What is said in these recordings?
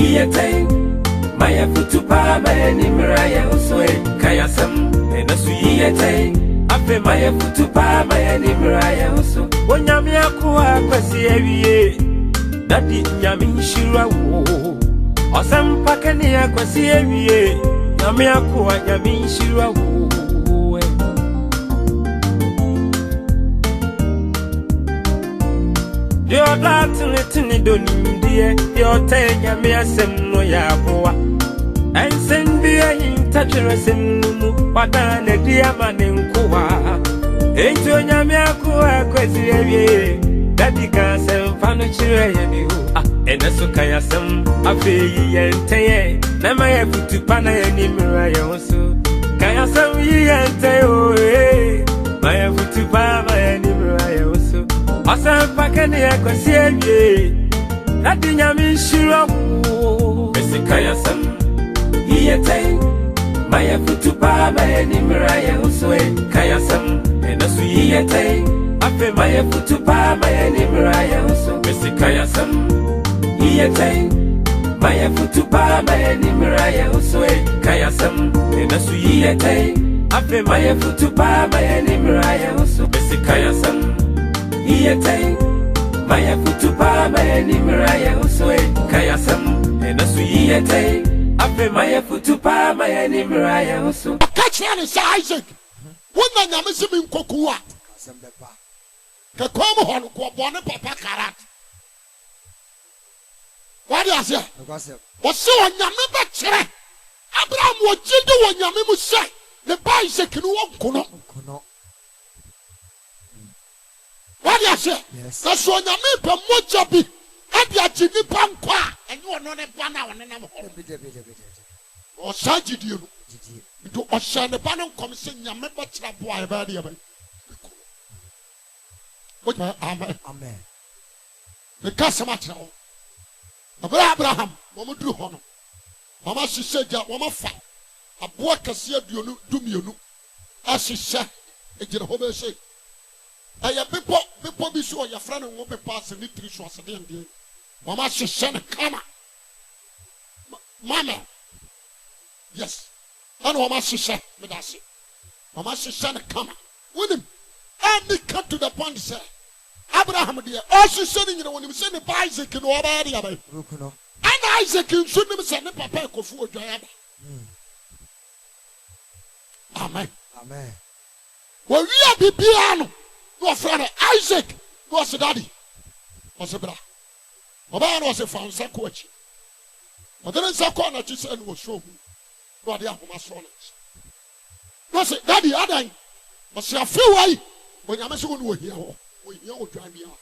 yiyete maya futupa maya nimraya uswe kayasam enasu yiyete ape maya futupa maya nimraya uso onyame akwa kwasi ewie dadi nyame nshira wo osam pakani akwasi ewie nyame akwa nyame nshira wo Yo latini donim die yo te nyame asem no ya boa ensen bia yin tachero sem nu wada na dia mane nkoa ento nyame akwa kwasi ewie dadi ka sem fa no chire ye ni ho eneso kan asem afeyi yente ye na ma ya futupa na ye ni mira ye so kan asem yi yente o ma ya futupa ma ye ni mira ye so Asam pakani akwasi ewie Nadi nyame nshira wo Mesikaya sam Yiyete Maya futupa maya nimraya uswe Kaya sam Enasu yiyete Afe maya futupa maya nimraya uso Mesikaya sam Yiyete Maya futupa maya nimraya uswe Kaya sam Enasu yiyete Afe maya futupa maya nimraya uso Mesikaya sam Yiyete maya futupa maya nimraya uswe kayasam enasu yiyete ape maya futupa maya nimraya uso catch here is Isaac wona nyame se min kokuwa ka kom hon ko bone papa karat wadi asia wo se wo nyame ba kire Abraham wo jinde wo nyame mu se ne ba Isaac no wo kono What you say? That's what you mean by Mojabi. And you are Jimmy Pankwa. And you are not a banner on an or Saji, you do Ocean the Banner Commission, your member Traboy, very Amen. The customer, Abraham, Mama drew honor. Mama, she said, Mama, fight. A boy can see you do me, as she said, a Jehovah said. Aya people be sure your friend won't be passing it 3 shots a day. Mama she send a camera. Mama. Yes. And Mama she said, Mama she send a camera. With him. And they come to the point say, Abraham dear, also sending you when you send the Isaac in Obadiah. And Isaac in Sunim send a papa for Jayaba. Amen. Amen. Well, we are the piano. No friend Isaac was a daddy. Was a bra. Oba was a found coach. But then Sako na just and was show. No idea how much son. Was it daddy Adam? Was a few way when I'm so we here. We here will drive me out.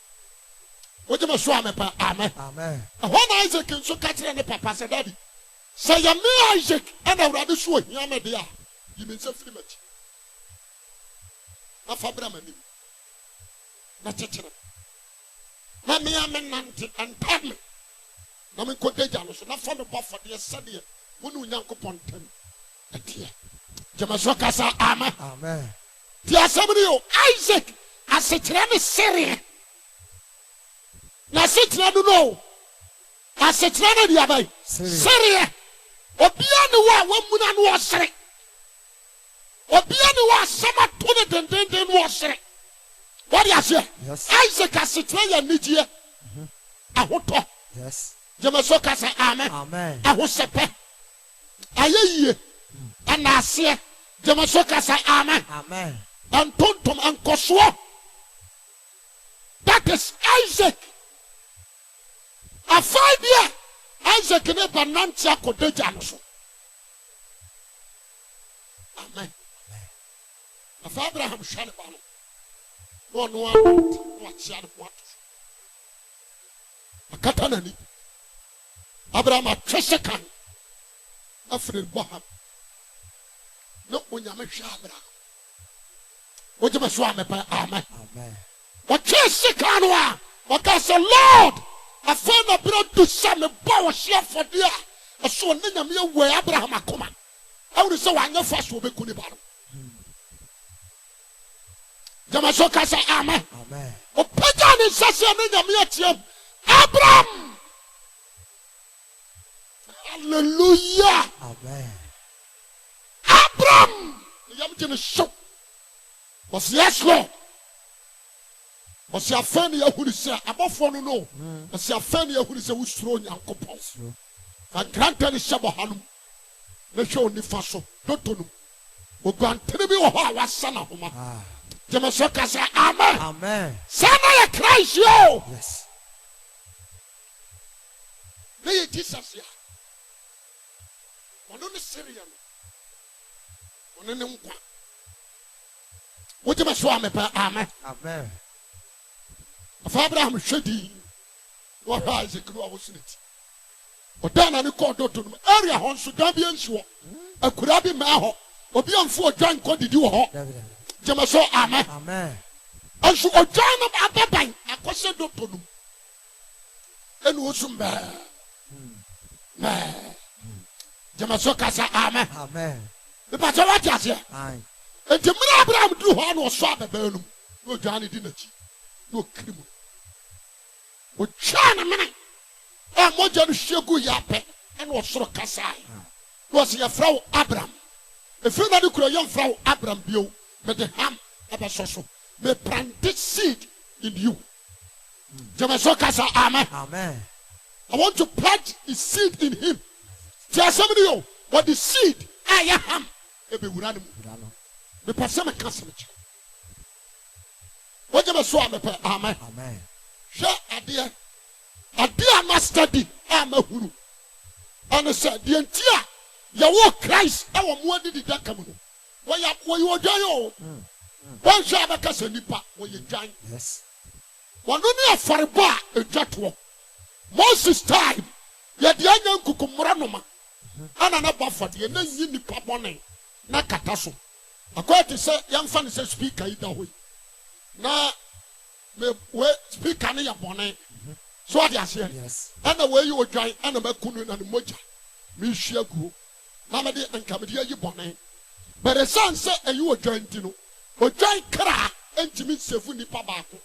What you must show me pa amen. Amen. And when Isaac and so catch the papa said daddy. Say ya me Isaac and I rather show him me there. You mean so free much. Na fabra mani. Na chechire na me amenante antame na me kodeja no so na fa me bofo de sede wonu nyankopon tam atie jemaso kasa amen amen ti asabri yo Isaac asetire ne sere na asetire no asetire na dia bai sere obia ne wa muna no osere obia ne wa sama to ne denden no osere. What do you say? Yes. Isaac has a tray and Nidia. Ahoto. Yes. Jamasoka say amen. Amen. Ahosepe. Aye. And I say, Jamasoka say amen. Amen. And Tontom and Koswo. That is Isaac. A 5 year. Isaac never nantia kodeja. Amen. Of Abraham Shalabano. No watch out what a catanani Abraham a treasure can after Baham. No, when you make Abraham. What you must swam about amen. Amen. What treasure can what I say, Lord, I found a blood to some power share for dear. A so name me where Abraham a command. I would say, I know first will be good about him. Jamasoka say amen. Amen. O pagani sase na nyame atiem Abraham. Hallelujah. Amen. Abraham. Yam jene show. Was yes Lord. Was your family who is say above for no. Was your family who is say who's thrown your couples. And granted is Shabahanum. Let show ni faso. Don't know. O grant me or was son of Homa. Jamasoka say amen. Amen. Son of Christ, yo. Yes. They Jesus ya. One on the Syrian. One on the Mqua. What you must swam per amen. Amen. Of Abraham Shedi. What has a crew was in it? But then I called to them. Area on Sudan sure. A Kurabi Maho. Or beyond 4 John called the duo. Jamaso amen. Amen. And so John of Ababai. I question to them. And was some bear. Jamaso Casa amen. Amen. The Patawatas here. Aye. And the Abraham drew on or swap a burnum. No Johnny dinner. No criminal. With China minute. And what John Shagu Yape and was so Kasai. Was your Frau Abraham. If you not a young Frau Abraham Bio, but the ham of a social may plant this seed in you. Jamaso Casa amen. Amen. I want to plant the seed in him. Tell somebody, oh, but the seed, I am. Ebe urano. Me passe me cancel. What you must swam me amen. Amen. Share idea master di ama huru. And said the entire your Christ our more did that come. Why you are dying? One shall make us a nipa when you join. Yes. One only for a bar a jatwo. Moses time. Yet the young kukumranoma. And another for the nipa bonnet. Na kataso. According to say young fan says speaker either way. Na me speaker ni ya bonnet. So what you say? Yes. And the way you were dry and a makunu and moja. Me share go. Namadi and Kamadia you bonnet. But the son said and you were joined to know. Or join cra and Jimmy Sefuni Pabaco.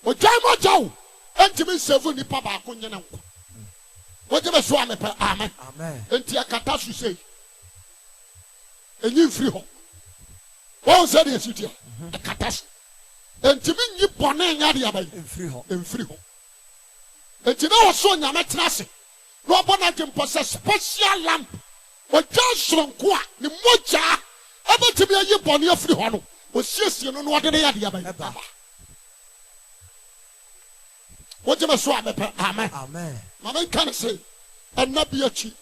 Or join Mojo and Jimmy Sefuni Pabaco. Whatever swam per amen. Amen. And Tiakatasu say. And you free home. What said yes, you dear? A catas. And to me, you bonnet yadia In free home. in free home. And to know so Yamatrasi. No bonnet can possess special lamp. Or just Sronqua, the mocha. Ever to be a you bonnet free home. Was just you know what they yadia. What you must swam per amen. Amen. Mamma can say, and not be a cheat.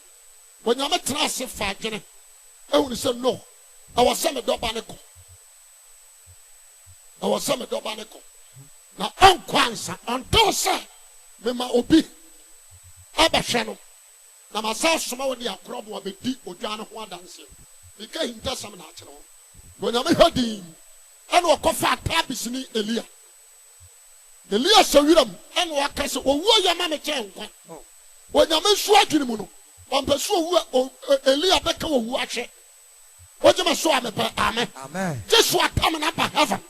When Yamatrasi fagene. I will say no. I was some dobanico. I was some dobanico. Now, on Kwanzaa, until say, Mema Obi, Abashano. Now, myself, some of the crop will be deep or John Juan dancing. He came to some natural. When I heard him, and what coffee tabis in Elia. Elia Sawiram, and what can say, oh, your mamma chain. When I may swag in the moon, on pursue Elia Becker will watch it. What you must swam per amen. Amen. Just what coming up at heaven.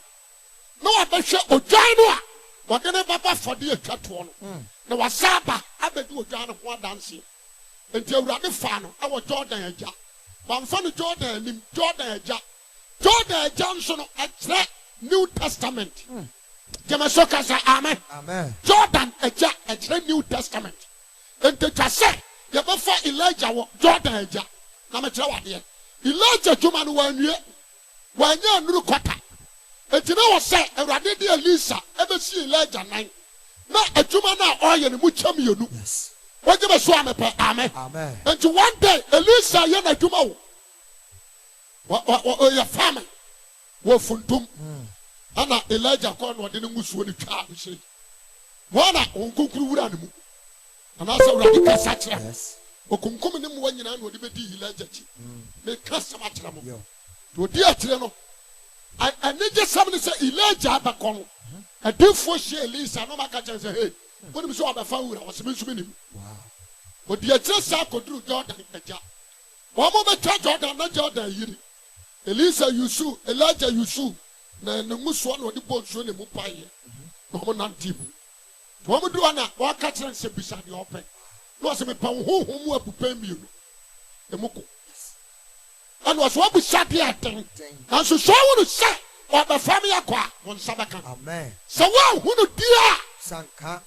No, I bet you, oh, Jano. What can I papa for the cat one? No, was Saba. I bet you, John of one dancing. Until Rabbi Fano, I was Jordan a jar. One funny Jordan, named Jordan a jar. Jordan Johnson at New Testament. Jamasoka say amen. Amen. Jordan a jar at New Testament. And to say, you before Elijah, Jordan a jar. Now, I'm Elijah Juman 1 year. 1 year new quarter. And you know what say, a radidi Elisa, ever see Elijah 9. Not a Jumana oil and mucham you do. Yes. What you must swam per amen. Amen. And to one day, Elisa yana Jumao. What your family? What funtum? Anna Elijah corn what didn't move when you try to say. One uncle crew animal. And also radical such. Yes. Okunkum ne mu nyina na odi bedi Elijah chi me kasa ma kira mo to di akire no anije sam ne say Elijah abakon adefo hye Elisa no maka chan say hey woni bi so abafa wura wo se mensu menim wow odi akire sa koduru Jordan eja wo mo be twa Jordan na Jordan yiri Elisa yusu Elijah yusu na ne muso na odi bonso ne mu paye no mo nanti mu wo mo du ana wo ka kire se bisa de open no se me pa ho mu apupa mi no emoko and was what we sat here thing and so wonu say or the family akwa won sabaka Amen. so wa hunu dia Sanka.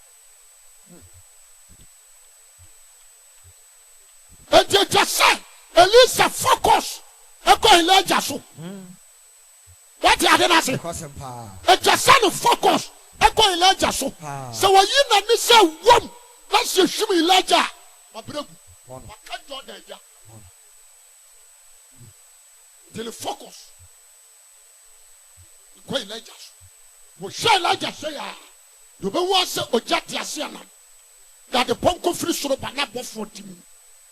and just say Elisa focus eko Elijah so what you didn't say and just say focus eko Elijah so so when you na me say wom let's you shim Elijah abregu waka Jordan ja till focus eko Elijah so wo say Elijah say ah do be wan say ojati ase anam that the ponko free soro ba na bofo tim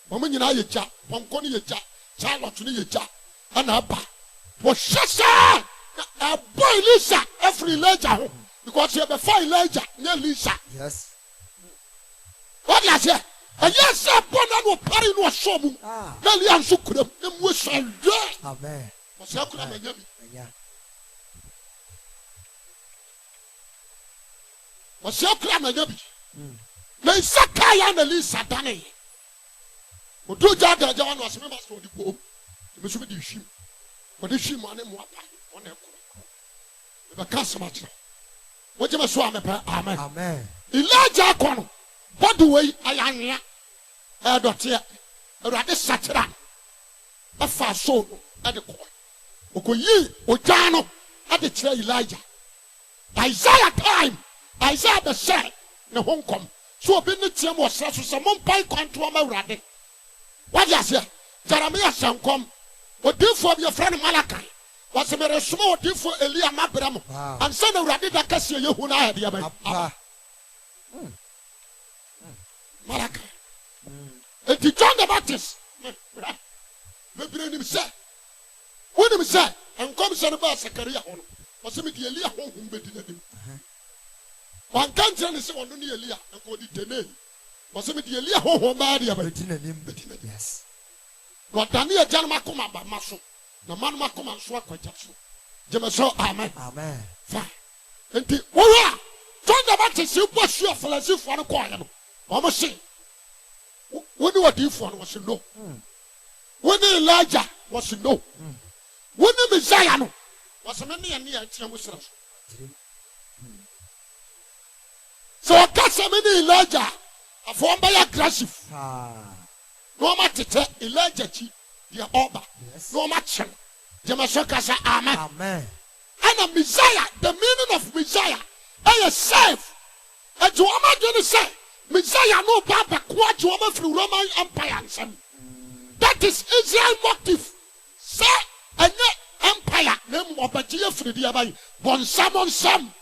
Mama nyina ye ja, ponko ni ye ja, Charlotte ni ye ja, ana aba. Wo shasa a boy Lisa every Elijah ho because you be find Elijah near Lisa. Yes. What you say? And yes, say bona no pari no so mu. Na li anso kuram, na mu so ye. Amen. Wo say kuram anya bi. Anya. Wo say kuram anya bi. Na Isaka ya na Lisa dane. Odo jaga jawa no aseme ma so di ko me so be di hwim o de hwim ane mo apa o na ko me ba kasa ma kira wo je me so amepa amen Amen. Elijah kono body way ayanwea e dote awurade satira afa so e de ko okoyi ojan no e de kira Elijah Isaiah time Isaiah be say ne honkom so obi ne tiam wo sra so se mo mpai kwanto ma awurade. What you say? Jeremiah Sankom, what do for your friend Malachi? Was a very small deal for Elia Mabram, and send a rabbit that can see you who I had the Malachi. And to John the Baptist, maybe him say, when him say, and comes on about Zachariah, or some of the Elia home bedded him. One can't tell us on the Elia and go to the name. Was it the Elia home body about it? Yes. What Daniel Janmakoma by Maso, the man Makoma and Swakajasu. Jemaso, amen. Amen. Fine. And the Ora, John the Baptist, you push your philosophy for a choir. Almost say, when you were different was no. When Elijah was no. When the Messiah was a many and near Tiamus. So I got so many Elijah. A form by aggressive. No matter Elijah, the Oba. No matter. Jemasoka say amen. Amen. And a Messiah, the meaning of Messiah, I save. And to imagine say, Messiah no papa quite woman through Roman Empire. That is Israel motive. Say, and empire, name of Batia Frediabai, bon some.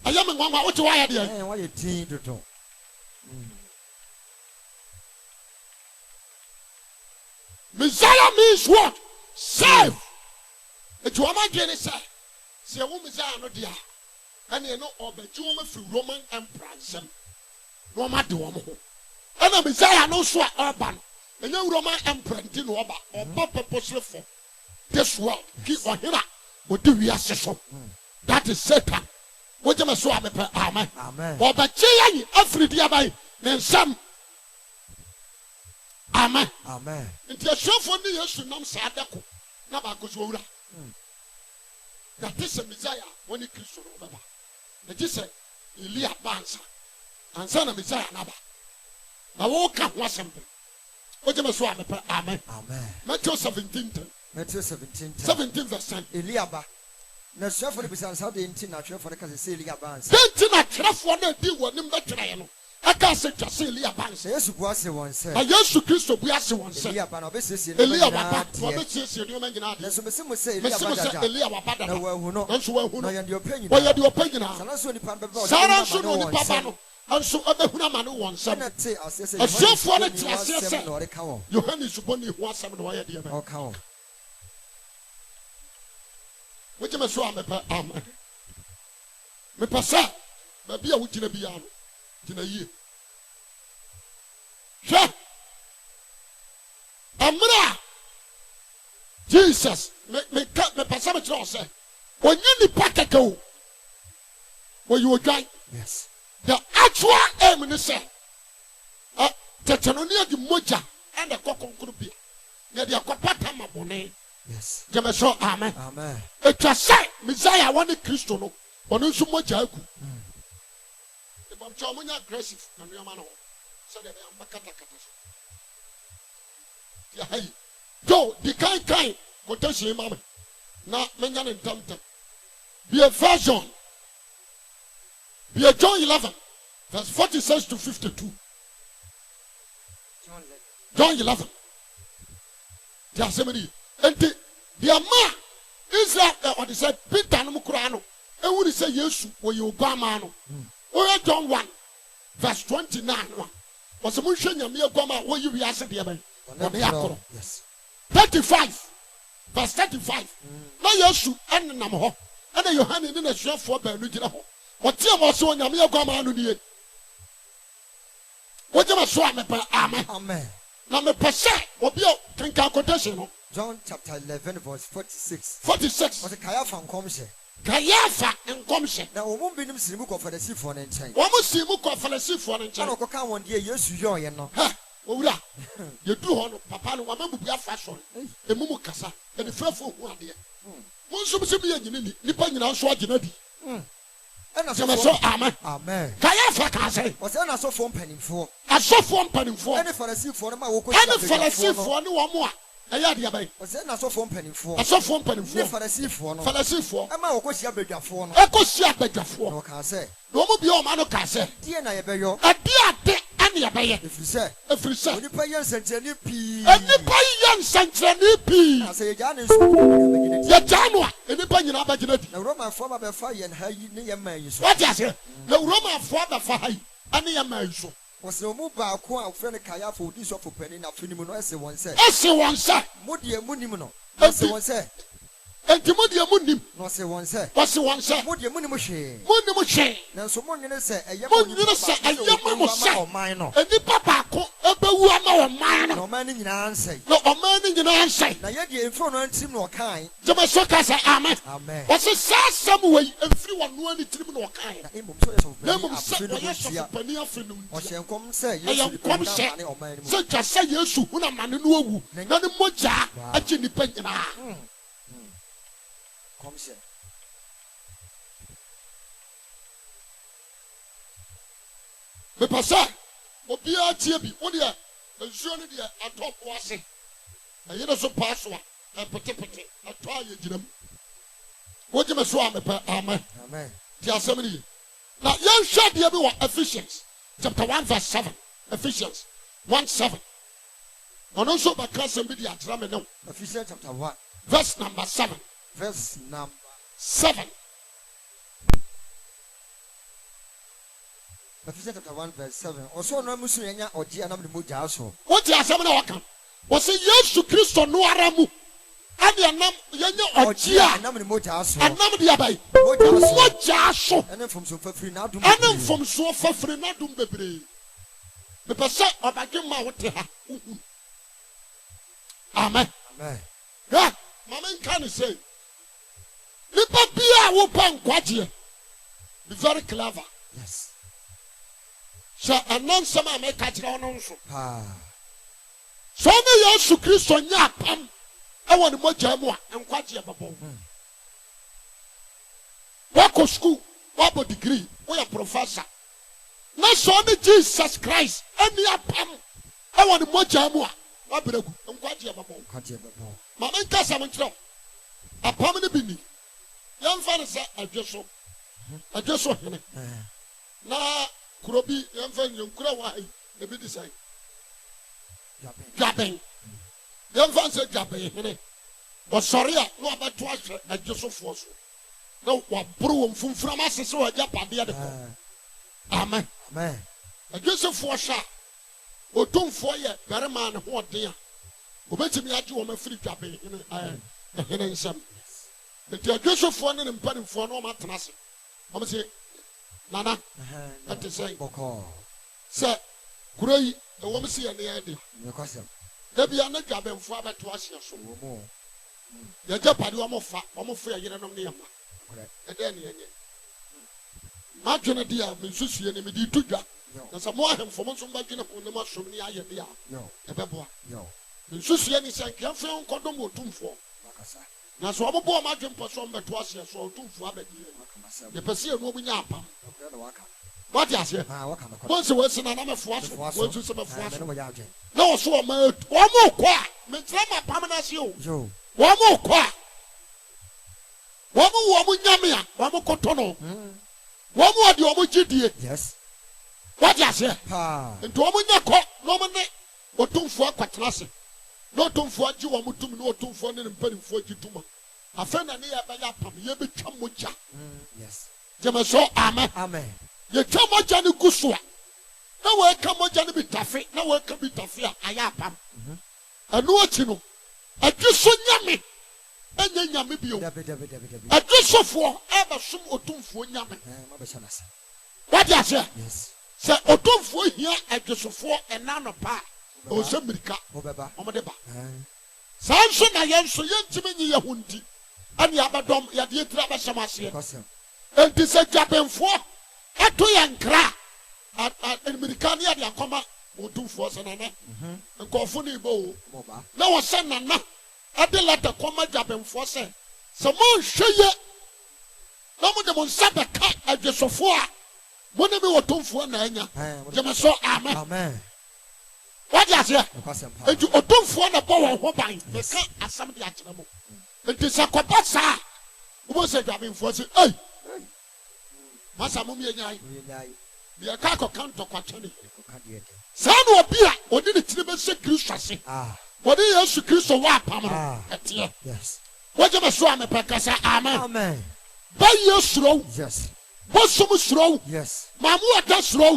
I am one what do I have here? What you think to do? Messiah means what? Save. It's what my granny say. Say, oh, Messiah, no dear. And you know, or the German through Roman Empire. No matter what. And a Messiah no so urban. And no Roman Emperor didn't know about or Papa Postle for this world. Keep on here. What do we assess? That is Satan. What am I so amen? Amen. Or the Chia every day by then some. Amen. Amen. It's a show for me, yes, to know Sadako. Nabakosura. That is a Messiah when he kills Robaba. That is a Elia Bansa and son of Messiah Naba. I woke up was something. What am I so amen? Amen. Matthew 17. Matthew 17. 17 verse 10. Eliaba. Na chef for the business how the intin na chef for the case say Eliaba. Then na chef for the deal with him better no. I can't say just say Eliaba. Yesu buase won say. Yesu Kristo buase won say. Eliaba na obesisi Eliaba obesisi no man gina. Na so me say Eliaba bada. Na wa hu no. Nso wa hu no. Na ye de opanyina. O ye de opanyina. Sana so ni pa bebe o. Sana so no ni papa no. Anso abehuna ma no won say. Na te asese. Asefo na te asese. Na ore ka won. Yohanes boni hu asem no ye de be. O ka won. Which me so amen. Me pasa. Ba bia wo gina bia no. Gina yie. Hwɛ amra Jesus me pasa me kyerɛ sɛ onye nipa kɛkɛ o wo you odwan. Yes. The actual aim is say Tetanonia di moja and the coconcrupia. Near the copata mabone. Yes. Jamaso, amen. Amen. It was said, Messiah wanted Christo, on so much. The Bamchamunia aggressive, and Yamano. So that I am Bakata. Joe, the kind, quotation, mamma. Now, Menyan and Tamtam. Be a version. Be a John 11, verse 46 to 52. John 11. The assembly. And the man Israel, what he said, Peter no Mukurano. And when he say yes, when you go man. Oh, John 1, verse 29. Was a motion of mere goma, where you be asked the other. Yes. 35, verse 35. No, yes, and Namo. And then you hand it in a chef for Bernugino. What you was so on your mere goma no need. What you must show me, amen. Amen. Now, me per se, what be your quotation? John chapter 11, verse 46. 46. Was a Kayafa and Comse. Kayafa and Comse. Now, a woman been Simuko for the sea for an chain. One must see Muko for the sea for an chain. I can't one dear, yes, you are no. Ha! Ola, you do on Papa, no one will be a fashion. The Mumu Casa, and the fearful one dear. Once you be a Nippon and Swaginabi. And I saw, amen. Amen. Kayafa can say, was then I saw phone penny for. I saw phone penny for. Any for the sea for my walk. Any for the sea for no more. Was then I saw phone penny for. I saw phone penny for the sea for. For the sea for. I'm a question bigger for. Echo see a beggar for. No can say. No more be all man can say. Dear Nayabayo. A dear day and your bay. If you say, when you pay your century P. And you pay young century P. I say, Janis. The Janua, and the penny abaginate. The Roman former by fire and how you near me. What is it? The Roman father for high. And the American. Was no move by a quail friend Kaya for this of penny of Finimono as one said. As one said. Moody and Munimono. As one said. And Timothy Munim. No say one said. What's the one said? Moody Munimushe. Munimushe. Now someone say a young minor. And the papa or minor. No man in answer. No man in answer. Now yet you in front of him no kind. Jamasoka say amen. Amen. What's a sad some way and everyone knew any trim no kind. Or shall come say, I am come say, such as say yes, who a man no, none of Moja, a chinny penny. Come say. Me pasa, obi a tie bi, wo de nsuo no de atop wase. Aye na so paso a pete atwa ye ginam. Wo je me so amepa, amen. Amen. Ti asem ni. Na yan hwa de bi wa Ephesians chapter 1 verse 7. Ephesians 1:7. Ono so ba kasem bi de atra me no. Ephesians chapter 1 verse number 7. Verse number 7. Ephesians chapter 1 verse 7. Also no musu yenya oji anam de moja so. What you asem na waka? Wo say Yesu Kristo no aramu. Ade anam yenya oji anam de moja so. Anam de abai. Moja so. Ene from so fafiri na dum. Ene from so fafiri na dum bebre. Me pese obadwe ma wo te ha. Amen. Amen. Yeah, mama can say. Nipa bia wo pan kwaje. Be very clever. Yes. So anon sama me ka kire ono nso. Ah. So me Yesu Kristo nya pam. E won mo jamu a nkwaje babo. Wako school, wako degree, we are professor. Na so me Jesus Christ eni apam. E won mo jamu a wabregu nkwaje babo. Nkwaje babo. Mama nka sam kire. Apam ne bi ni. Yan fa ne se adweso. Adweso hene. Na kurobi yan fa nkura wa ai e bi design. Jaben. Yan fa se jaben hene. O sorry a no abeto ahwe adweso fo so. Na wa bro wo mfumfura ma sese wa japade de ko. Amen. Amen. Adweso fo sha. Otumfo ye berema ne ho de a. Obetimi age wo ma firi jaben hene hene nsam. The adjustment and impeding for no matras. I'm saying, Nana, that is saying, Sir, Gray, the woman see any idea. There be another job and father to us. The Japan, almost fair, you don't know. And then, Margin, dear, Mrs. Enemy, na sa mo ahem fo mo so ba dwene ho ne ma som ni aye de a Yo. ebeboa Yo. nsusuye ni sankia fe nkodom otumfo Makasa. na so obobo ma dwempo so mbeto ase so otumfo abadi Makamasa. de pese enu obunya apam Okra na waka. what ya say Ah, waka na kwa. once we say na na mefo aso Mefoaso. once se mefo Ah, me no aso mo ya je. na wo so o ma ko a me tira ma pam na se o Yo. wo mo ko a wo mo nyame a wo mo koto no wo mo ade wo mo gidie Yes. what ya say Ha. nti wo mo nya ko no mo ne otumfo akwatena se na otumfo agye wo mo tum na otumfo ne mpanimfo agituma afa na ne ya ba ya pam ye betwa mogya Yes. jema so amen Amen. ye twa mogya ne guso a na wo ka mogya ne bitafe na wo ka bitafe a aya pam anu achi no adwiso nyame enya nyame bio Dabe. adwisofo eba som otumfo nyame Ma be sana sa. what ya say Yes. se otumfo hia adwisofo enano pa o se mirika Obeba. omode ba Ah. sanso na yenso yentime nyi ye hundi ani abadom ya de tira ba shamase Kosem. enti se jabenfo ato yankra amerikani ya de akoma otumfo se nana nkofo ni bo Moba. na wo se nana ade lata koma jabenfo se mo hweye na mo de mo nsabe ka adwesofo a mo ne me otumfo na anya jema so amen Amen. what ya say Kosem pa. enti otumfo na bo won ho ban me ka asam de akyere mo enti se kopa sa wo se jabenfo se ei masa mo me nyai We nyai. de ka ko kanto kwatene Ko ka de. sa no obi a odi ne tire be se Kristo ase Ah. odi Yesu Kristo wa apam no Ah. etie Yes. wo je me so amepeka sa amen Amen. ba Yesu Yes. bo som suro Yes. mamu ata suro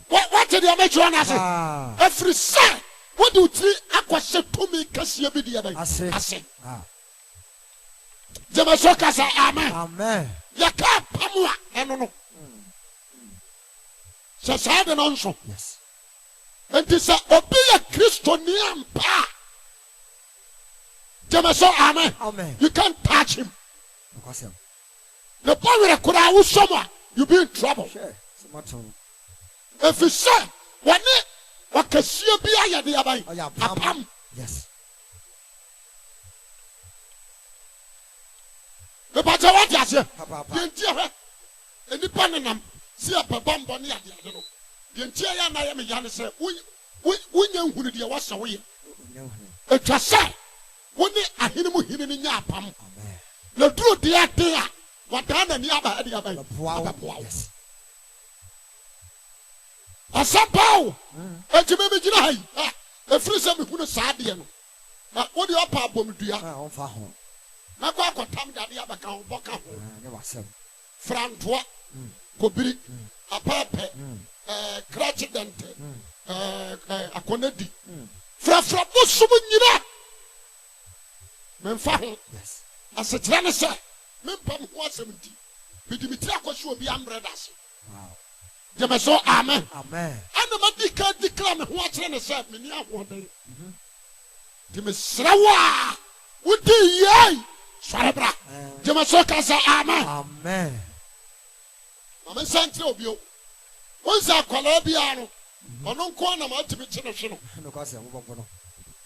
what did you make you na say Ah. every say what do you akwase tumi kase bi de ba Ase. ase Ah. je me so ka sa amen Amen. ya ka pam a eno no se sa de no nso Yes. enti sa obi ya Kristo ni ampa je me so amen Amen. you can't touch him Kosem. the power kura wo soma you be in trouble Sure. Somato. if you say wani wakasie bi aye de abai Oh yeah, apam Yes. the bacha what ya say Papa. yentie he enipa ne nam si apaba mbo ne ade ade no yentie ya na ye me ya ne say wonya nhunu de wasa wo ye etwa say woni ahene mu hene ne nya apam Amen. na duro de ade a wada na ni aba ade abai Wow. Yes. asapao ejime me gina hai efiri se me hunu saade no na wodi opa abomdua Ah, on fa ho. na kwa kwatam dade abaka ho boka ho Ah, ne wasem. frantoa kobiri apape craccident akonadi frafra bosum nyina memfa ho Yes. asetra ne se mempam ho asem di bidimiti akoso obi ambreda se Wow. jeme so amen Amen. ana madika dikla me ho akyere ne se me ni ahoden di me srawa wudi yai swarebra jeme so ka se amen Amen. mama santre obi o wonza kwala bia no ono nko na ma timi kyene hwe no No kosem wo bono.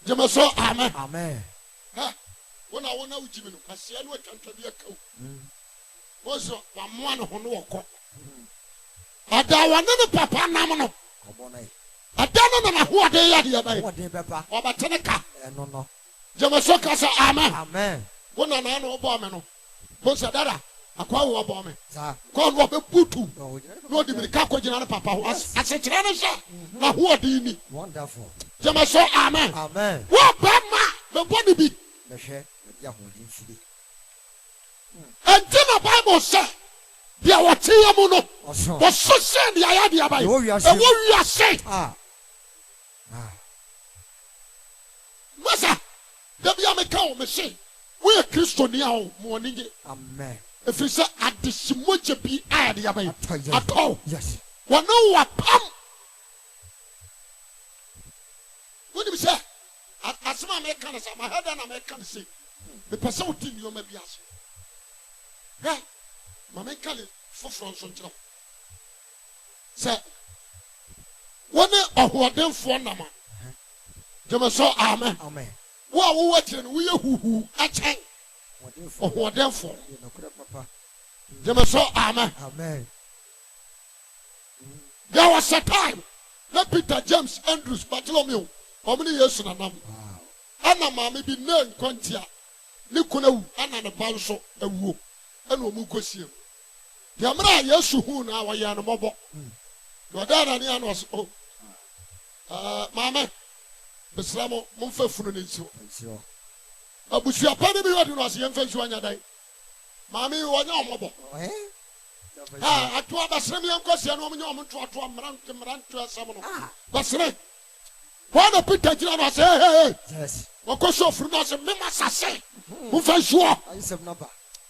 jeme so amen Amen. ha wona ujimi no kwase no atwantwa bi akaw wozo wa moa no ho no wokɔ ada wane ne papa nam no Obo na. ada no na ho ade ya de ba What dey papa? obatene ka No. jeme so ka se amen Amen. wona na no obo me no bonsa dada akwa wo obo me Sa. ko no be putu Oh, no di mirika ko gina ne papa ho asekyere ne se na ho ade ni wonderful. jeme so amen Amen. wo ba ma be body bi Me hwe. Ya ho din fidi. enti na bible say dia wote mu no Oso. wo so se dia ya dia bai Ewo e wiase. wo wiase Ah. Ah. masa da bia me ka o me se wo ye Kristo ni a o mo ni ge Amen. efiri sɛ adehyemogya bi a yɛde yɛbɛyɛ Yes. atɔ Yes. wɔne wapam wonim sɛ asɛm a meka no sɛ mahɛda na meka no sɛ mepɛ sɛ wodi nneɔma bi ase hwɛ ma meka le foforɔ nso nkyerɛ wo sɛ One ahoɔdenfoɔ nama. Gyeme so amen. Amen. Wo a wowɔ akyire no woyɛ huhu akyɛn ahoɔdenfoɔ. Gyeme so amen. Amen. There was a time na Peter, James, Andrews, Bartholomew ɔmo ne Yesu nanam. Ana maame bi na nkwantia ne kona wu ana ne ba nso awuo ɛna ɔmo kɔsie mu. Deɛ mmerɛ a Yesu hu na wɔyɛ no mmɔbɔ. Na ɔda na ne ano ɔso maame besra mo momfa funu ne nsuo. Abusuapa ne bi wɔde no ɔse yɛmfa nsuo anya dan. Maame wɔnyɛ ɔmmɔbɔ. Atoa basere me yankɔsia no ɔmo nyɛ ɔmo ntoatoa mmeranto asɛm no. Basere wɔn na Peter gyina no ɔse hey. Wɔkɔ so furu no ɔse mema sase momfa nsuo.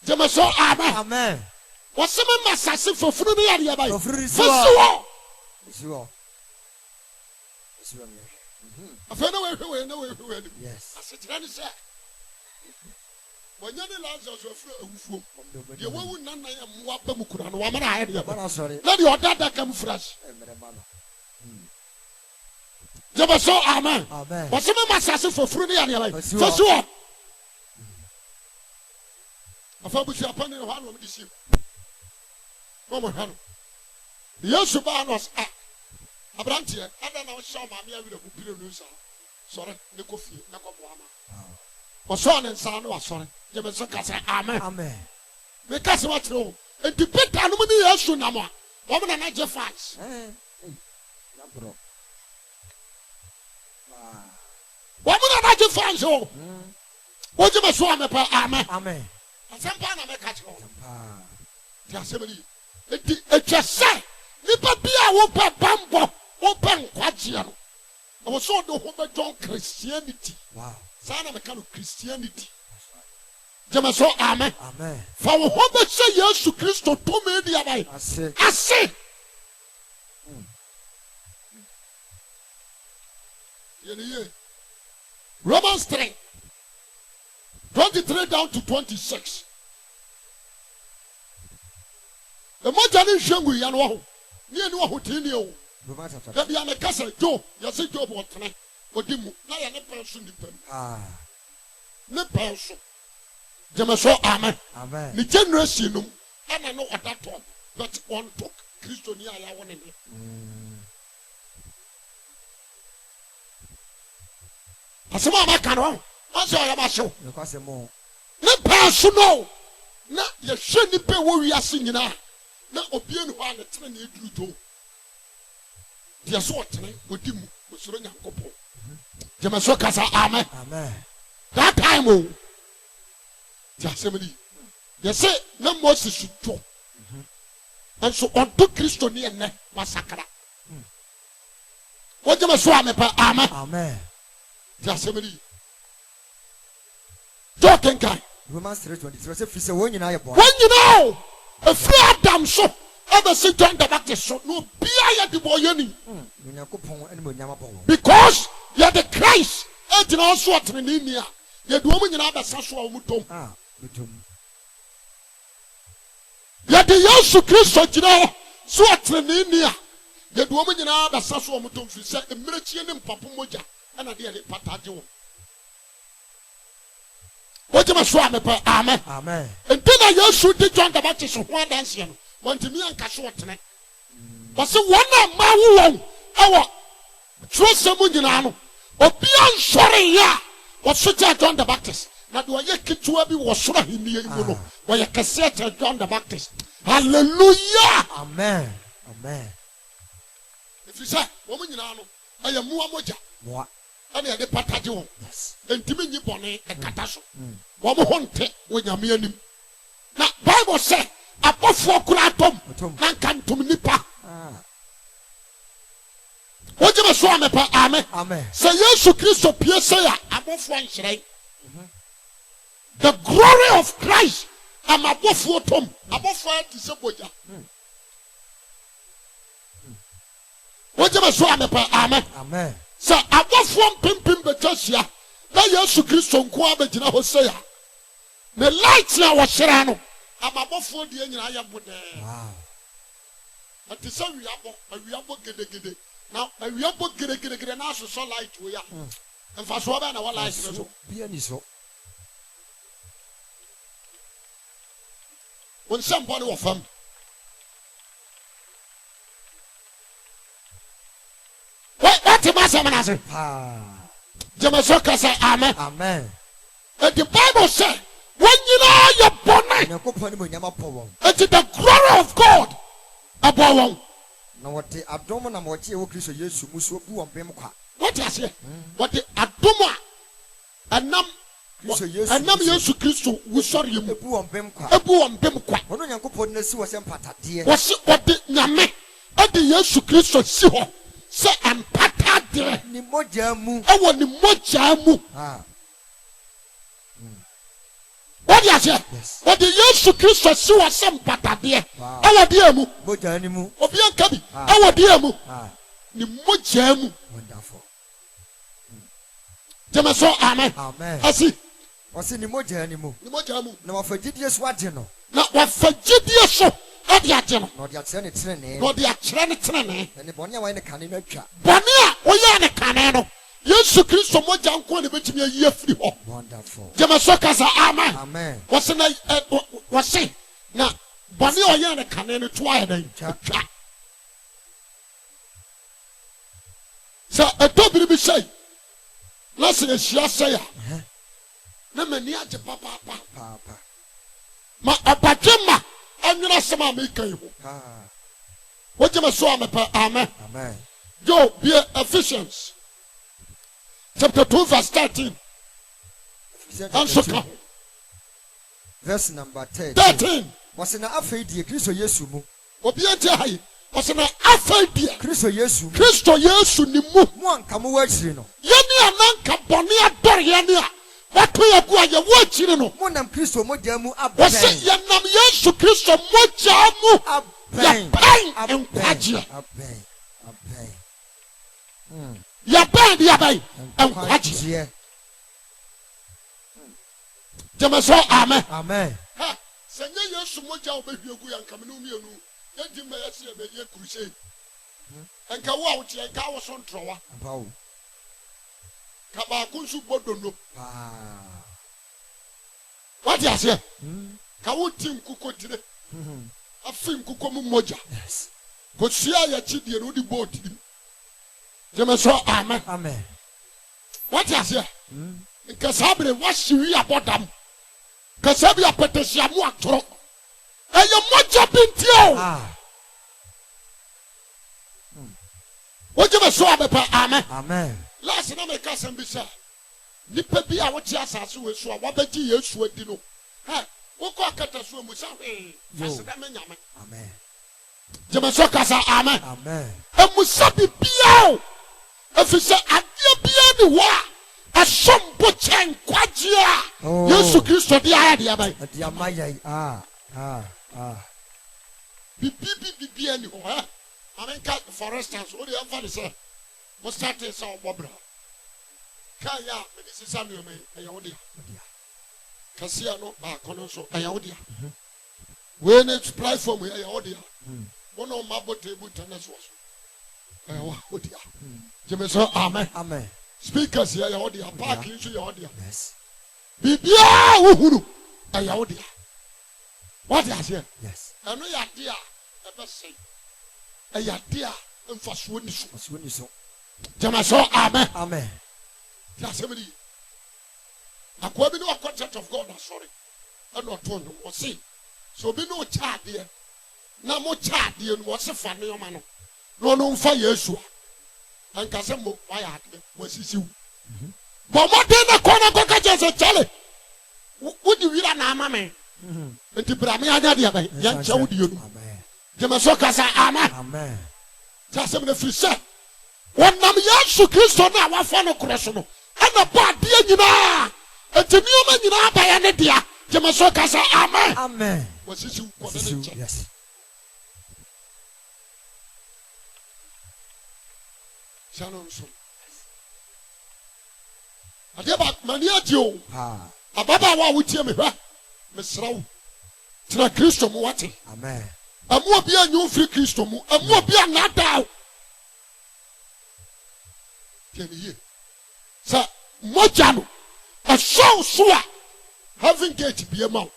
Gyeme so amen. Amen. Wɔse mema sase fofunu no yɛdeɛ bae. Fasuo. Afei na wɔhwɛ anim. Yes. Asekyerɛ ne sɛ wɔnyɛ ne Lazarus afiri awufuom. Deɛ wɔwu nnan yɛ mmoa ba mu kura no wɔamana ayɛ deɛ ba. Na deɛ ɔda adaka mu fresh. Gyeme so amen. Wɔse mema asase foforo no yɛdeɛ bae. Fasuo. Afa busuapa ne hɔ ana ɔmde sim. Wɔmɔ hwɛ no. Yesu baa no ɔse Abranteɛ ada na ɔhyɛ maame awira ku pire no nsa. Sɔre ne kɔ fie ne kɔ boama. Ɔsɔ ne nsa no wasɔre. Gyeme so ka sɛ amen. Amen. Me ka sɛ wakyerɛ wo. Enti Peter no mu ne Yesu nam a wɔn na na gye fans. Wɔn na na gye fans o. Wo gyeme so amepa amen. Amen. Asɛmpa na me ka kyerɛ wo. Ti asɛm ni. Enti etwa sɛ nipa bi a wopɛ bambɔ wopɛ nkwagyeɛ no ɛwɔ sɛ ɔde ho bɛdɔn Christianity. Saa na meka no Christianity. Gyeme so amen. Fa wo ho bɛhyɛ Yesu Kristo tumi di abae ase. Yɛne Romans 3:23 down to 26. Ɛmɔgya ne nhwɛ ngu yɛ no wɔ ho. Ni enu ahotini o. Dabi ya mekasa Job, yase Job otene, odi mu. Na ya ne penso ni pem. Ne penso. Gyeme so amen. Amen. Ni generation num, ana no odato, but on talk Kristo ni aya won ne. Asema maka no, anse oya ma hyew. Ne kwase mo. Ne penso no. Na ye hwe ni pe wo wiase nyina. Na obie no ha ne tene na eduru to dia so otene odi mu osoro Nyankopɔn. Gyeme so kasa amen. Amen. That time o dia semeni ye say na Moses to and so onto Kristo ne ene masakara. Wo gyeme so amepa amen. Amen. Dia semeni talking guy Romans 3:23 say fi se wo nyina ye bo. Wo nyina Efri Adam so ebe si John the Baptist so no bia ya de boyani. Nyankopɔn ene mo nyama bɔ. Because you are the Christ. E gyina so otene ni nia. Ye de omu nyina abasa so a omu tom. Betom. Ye de Yesu Kristo gyina so otene ni nia. Ye de omu nyina abasa so omu tom fi se emmerechie ne mpapo moja ana de ye pataje wo. What you must amen. Amen. And then I also did John the Baptist one dance here. Want to me and Cashwatane. But so one of my our trust someone you know. Or beyond sorry, yeah. Was such a John the Baptist. Now do I get to be was sure in the Imuno. Where you can say John the Baptist. Hallelujah. Amen. Amen. If you say, woman, you know, I am Muamoja. What? And the patajo. Yes. And Timmy Bonnet and Catasso. One hunte when you're meaning. Now, Bible said, above 4 kulatom, man can to nipa. What you must want, amen. Amen. Say, yes, to Christo Piesaya, above 1 shrine. The glory of Christ, I'm above 4 tom, above 5 to Saboya. What you must want, amen. Amen. So above 1 pimpin bejasia. Na Yesu Kristo nko abegina ho se ya. The light na wo hyera no. Amabofo de nyina ya bode. Wow. Ati sa wiabo, awiabo gedegede. Now, we are both get a national so light we are. And for so about our lives, Be any so. when somebody will come. What the master say? Jamasoka say amen. Amen. And the Bible say, when you know you're born, it is the glory of God above. Now what the abdomen and what you Christ Yesu musu bu on bemkwa. What I say? What the abdomen and nam Yesu Christ we sorry you bu on bemkwa. Ebu on bemkwa. Ono Nyankopon na si wo sem patade. What the nyame e de Yesu Christ si ho se empatade Ni moja mu. E wo ni moja mu. What you say? Yes. What the Yesu Christ si wo se empatade e wo de mu. Moja ni mu. Obi anka bi e wo de mu. Ni moja mu. Wonderful. Jamaso amen. Amen. Asi. Wasi ni moja ni mu. Ni moja mu. Na wafagidie so ade no. Na wafagidie so ade ade no. Na ode akyere ne trene. Na ode akyere ne trene. Na ne bone a ne kane no atwa. Bone a oya ne kane no. Yesu Kristo moja nko ne betimi ayi afiri ho. Wonderful. Jamaso kasa amen. Amen. Wasi na bone a oya ne kane no to aye dan. Atwa. So etobiri bi say let's say ya. Na mani age papa. Ma abajema anwena sema me kan ho. What you so amen. Amen. Go be Ephesians chapter 2 verse 13. And verse number 13. Was na afei die Kristo Yesu mu. Obi ante hai. Was na afei die Kristo Yesu. Kristo Yesu ni mu. Mu anka mu wachiri no. Yeni ananka bone adore yeni a. Watu ya kuwa ya wachiri no. Mu nam Kristo moja mu aben. Wase ya nam Yesu Kristo moja mu aben. Aben. Ya ben enkwaji. Jamaso amen. Amen. Ha, senye Yesu moja obehwie gu ya nkamenu mienu. Yedi me yesi e be ye crusade. Enka wo a wo tie enka wo so ntrowa. Abawo. Ka ba kunsu bodono. What you say? Ka wo tim kuko dire. Afim kuko mu moja. Yes. Ko sia ya chidie no di boat. Jamaso amen. Amen. What you say? Nka sabre wahyi abodam. Ka sabe apetesia mu atoro. Eye moja bintio. What you so abepa amen. Amen. Last na make us ambisa. Nipa bi a wote asase we so a wabaji Yesu adi no. Ha, wo ko akata so mu sa hwe. Aseda menyame. Amen. Jamaso kasa amen. Amen. Emusa bibia. Efise ade bia ni wa. Asombo chen kwajia. Yesu Kristo di aya di abai. Adi amaya Bibia ni ho ha. America for instance, what do you have to say? Mo start say obobra. Kaya me this is anu me ayawodia. Kasia no ba kono so ayawodia. We need platform ayawodia. One on my table tennis was. Ayawodia. Jemeso amen. Amen. Speakers here ayawodia, park into ayawodia. Yes. Bibia uhuru ayawodia. What is here? Yes. Anu ya dia ebe say. Ayadia emfasuo ni so. Jamaso amen. Amen. Assembly. Akwa bi no concept of God sorry. And not to no say. So be no child there. Na mo child there no se fa ne yoma no. No mfa Yesu. Anka se mo why ade mo sisiu. But mo dey na kona ko ka Jesus chale. Wodi wira na ama me. Enti bra me anya dia ba. Ya ncha wodi yenu. Amen. Jamaso kasa amen. Amen. Assembly free say. Wonam Yesu Kristo na wafa no cross no. Ana ba de nyina. Etemioma nyina ba ya ne dia. Jamaso kasa amen. Amen. Wasisi ko ne. Yes. Shalom so. Ade ba mani adio. Ababa wa wutie me hwa. Mesrawo. Tira Kristo mu wate. Amen. Amu obi anyu free Kristo mu. Amu obi anada. ye sa moja no a show so a having gate be a mouth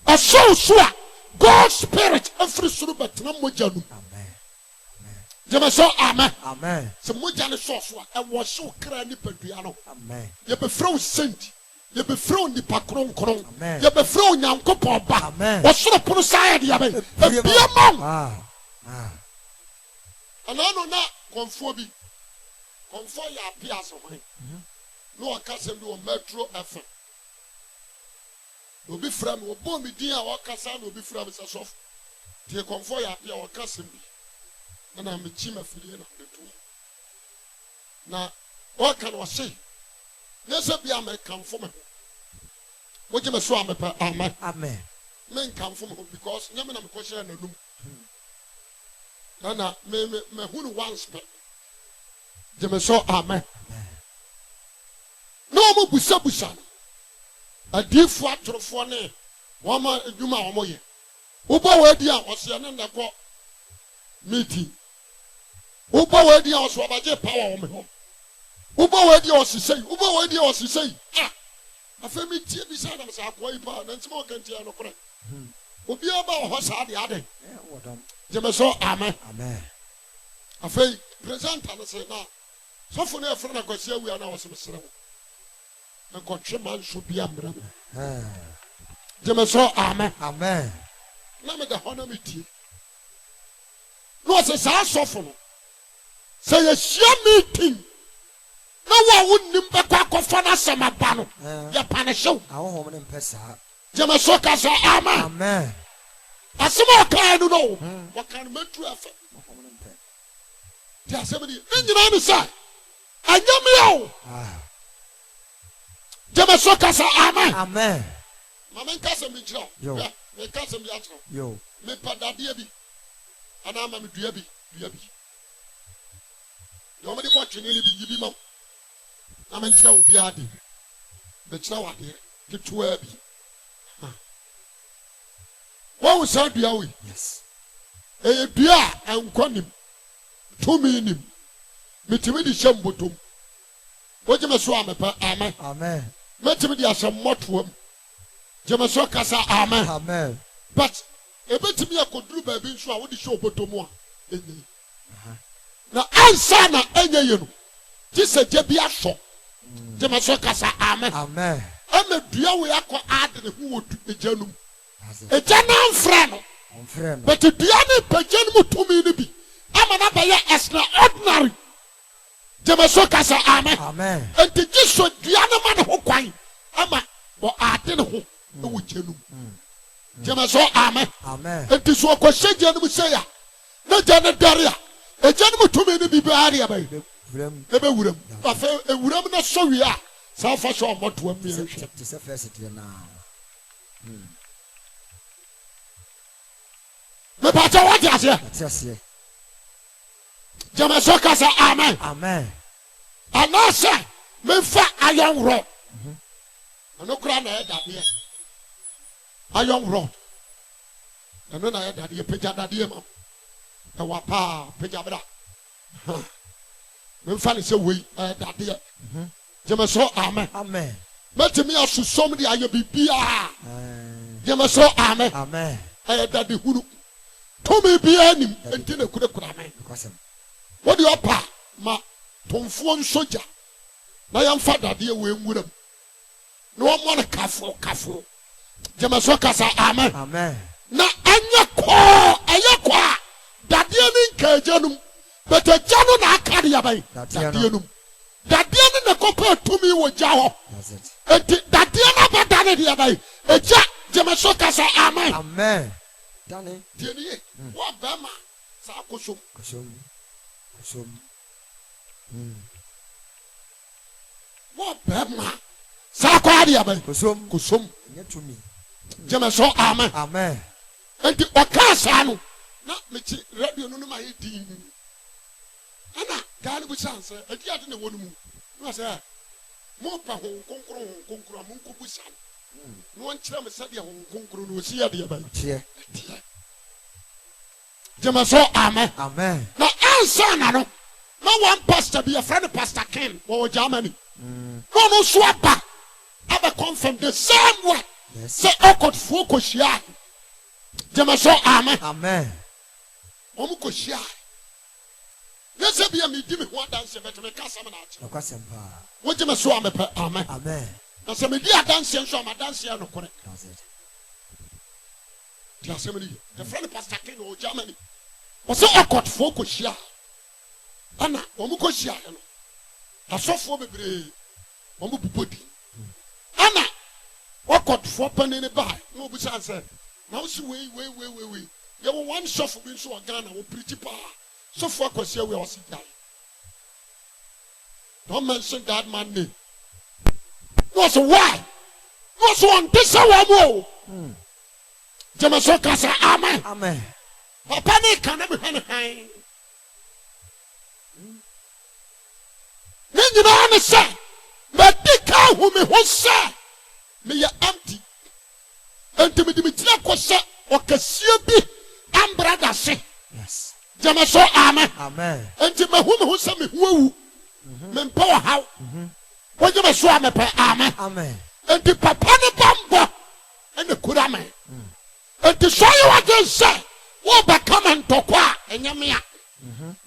a show so a God's spirit every suru betena moja no Amen. Jema so amen. Amen. So moja ne so so a wo so kra ni padua no. Amen. Ye be frɛ saint. Ye be frɛ nipa kronkron. Amen. Ye be frɛ Nyankopɔn ba. Amen. Wo soro pono saa de abe. Ebia mam. Ana na konfo bi. Konfo ya apia so hwan. No akasem bi o Metro FM. Obi frɛ me obo mi din a wakasa na obi frɛ me sɛ sof. Tie konfo ya apia o kasem bi. Na me chima filie na de to. Na o kan o say. Nese bia me kamfo me. Wo je me so amepa amen. Amen. Men kamfo me because nyame na me ko share na num. Na me hunu once pe. Je me so amen. No mo busa busa. Adifo atorofo ne wo ma adwuma wo ye. Wo ba wa di a wo se ne ndako meeting. Wo ba wa di a wo so abaje power wo me ho. Uba wedi osisei uba wedi osisei afemi tie bi sa na sa akwa ipa na ntimo kantia no kore obi aba ho sa de ade jeme so amen afei presenter no say na sofo na efra na kwasi awia na wosemsere wo na kotwe man so bi amra jeme so amen na me da hona me tie no se sa sofo no say ye share meeting no one wouldn't be quack na sama pano. Ya panisho. I won't home and pesa. Jamasoka say amen. Amen. A small kind of know what kind of mental effort. There's somebody in the name side. I know me. Jamasoka say amen. Amen. Mamma Casa Mitchell. Yo, me Casa Mitchell. Yo, me Padadiabi. And I'm a Duabi. You only watching any be mom. I'm in trouble, Biadi. The chow here, the 12. What was that? Yes. A beer and quanim. 2 million. Metimidi Shambutum. What you must swam, amen. Amen. Metimidi as a motwom. Jamasokasa, amen. Amen. But a bit to me, I could do by being sure I would show Botomoa. Now, answer na you. This is a Jebia show. Jamasokasa, amen. Amen. I'm a dear way I could add the who would be genum. A general friend. But the Diana Pajanmu to me. I'm an abaya extraordinary. Jamasokasa, amen. Amen. And the Jisoo Diana man who quine. I'm a or Arden who genum. Jamaso, amen. Amen. And this was question Janum say, no Janet Daria. A gentleman to me to be bad about it. Never would have. A woman not so we are. So far, so what to me. It's a facet now. The Pata what is here? Yes, yes. Jamasoka say, amen. Amen. And I say, me fa a young rod. I no crown head that year. A young rod. And then I had that year, Peja that year, ma'am. A wapa, Pejabra. Me fa say we that year. Jamaso, amen. Amen. But me also somebody I be bia. Jamaso, amen. Amen. I had that the huru. To me be any until they could have amen. What do you pa? Ma Tomfon soldier. Na yam father dear we would have. No one kafo. Jamasoka say amen. Amen. Na anya kwa dadia ni nkajanum but a jano na akade abai dadia num dadia ni na kopa tumi wo ja ho enti dadia na badane dia abai eja Jamasoka say amen. Amen. Dane tieni wa bema sa kosom wa bema sa kwa dia abai kosom nyatumi Jamaso amen. Amen. Enti okasa no na mechi radio no ma yedin ana gali bu chance adi ade na wonu mu no say mo pa ho konkro mo nkobu san no an kire me sade ho konkro no osi ade ba tie Jamaso amen. Amen. Na answer na no Now one pastor be a friend of Pastor Ken or Germany. No swapper. Ever confirm the same way. Say awkward focus ya. Jamaso amen. Amen. Omukoshia. Yes, be a meeting one dance better make us some out. What you must show me amen. Amen. Now some media dance and show my dance here no correct. That's it. The assembly, the friend of Pastor Ken or Germany. Was so awkward focus ya. Anna, Omukoshia. I saw for me brave. Omubudi. Anna, awkward for penny in a buy. No, besides, now see, wait. You were one shot for being so a gun or pretty power. So far, because here we are sitting. Don't mention that man name. What's why? What's one? This one more. Jamasoka say amen. Amen. Papa ne can never hang. You know what say? But the cow whom me was say, me empty. And to me, the question or Cassibi. Brother say yes. Jamaso amen. Amen. And to my woman who say me woo. Men power how. When you so amen. Amen. And the papa ne bambo and the kurame. And to show you what they say. What ba come and talk and yamia.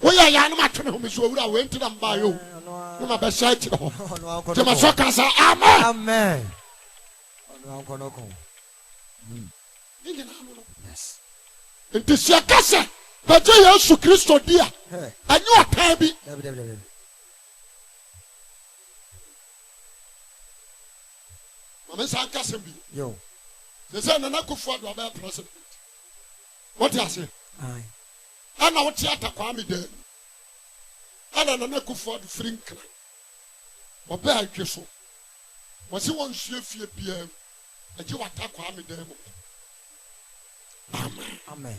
We are yanma to whom is over went to them by you. No my best side. Jamaso say amen. Amen. Yes. Nti sia kase baje Yesu Kristo dia anyu atan bi mama san kase bi yo they say Nana Akufo-Addo be president what you say ai ana what theater kwa me dem ana Nana Akufo-Addo free clan obe adweso wo se won sue fie bia aje wata kwa me dem. Amen. Amen.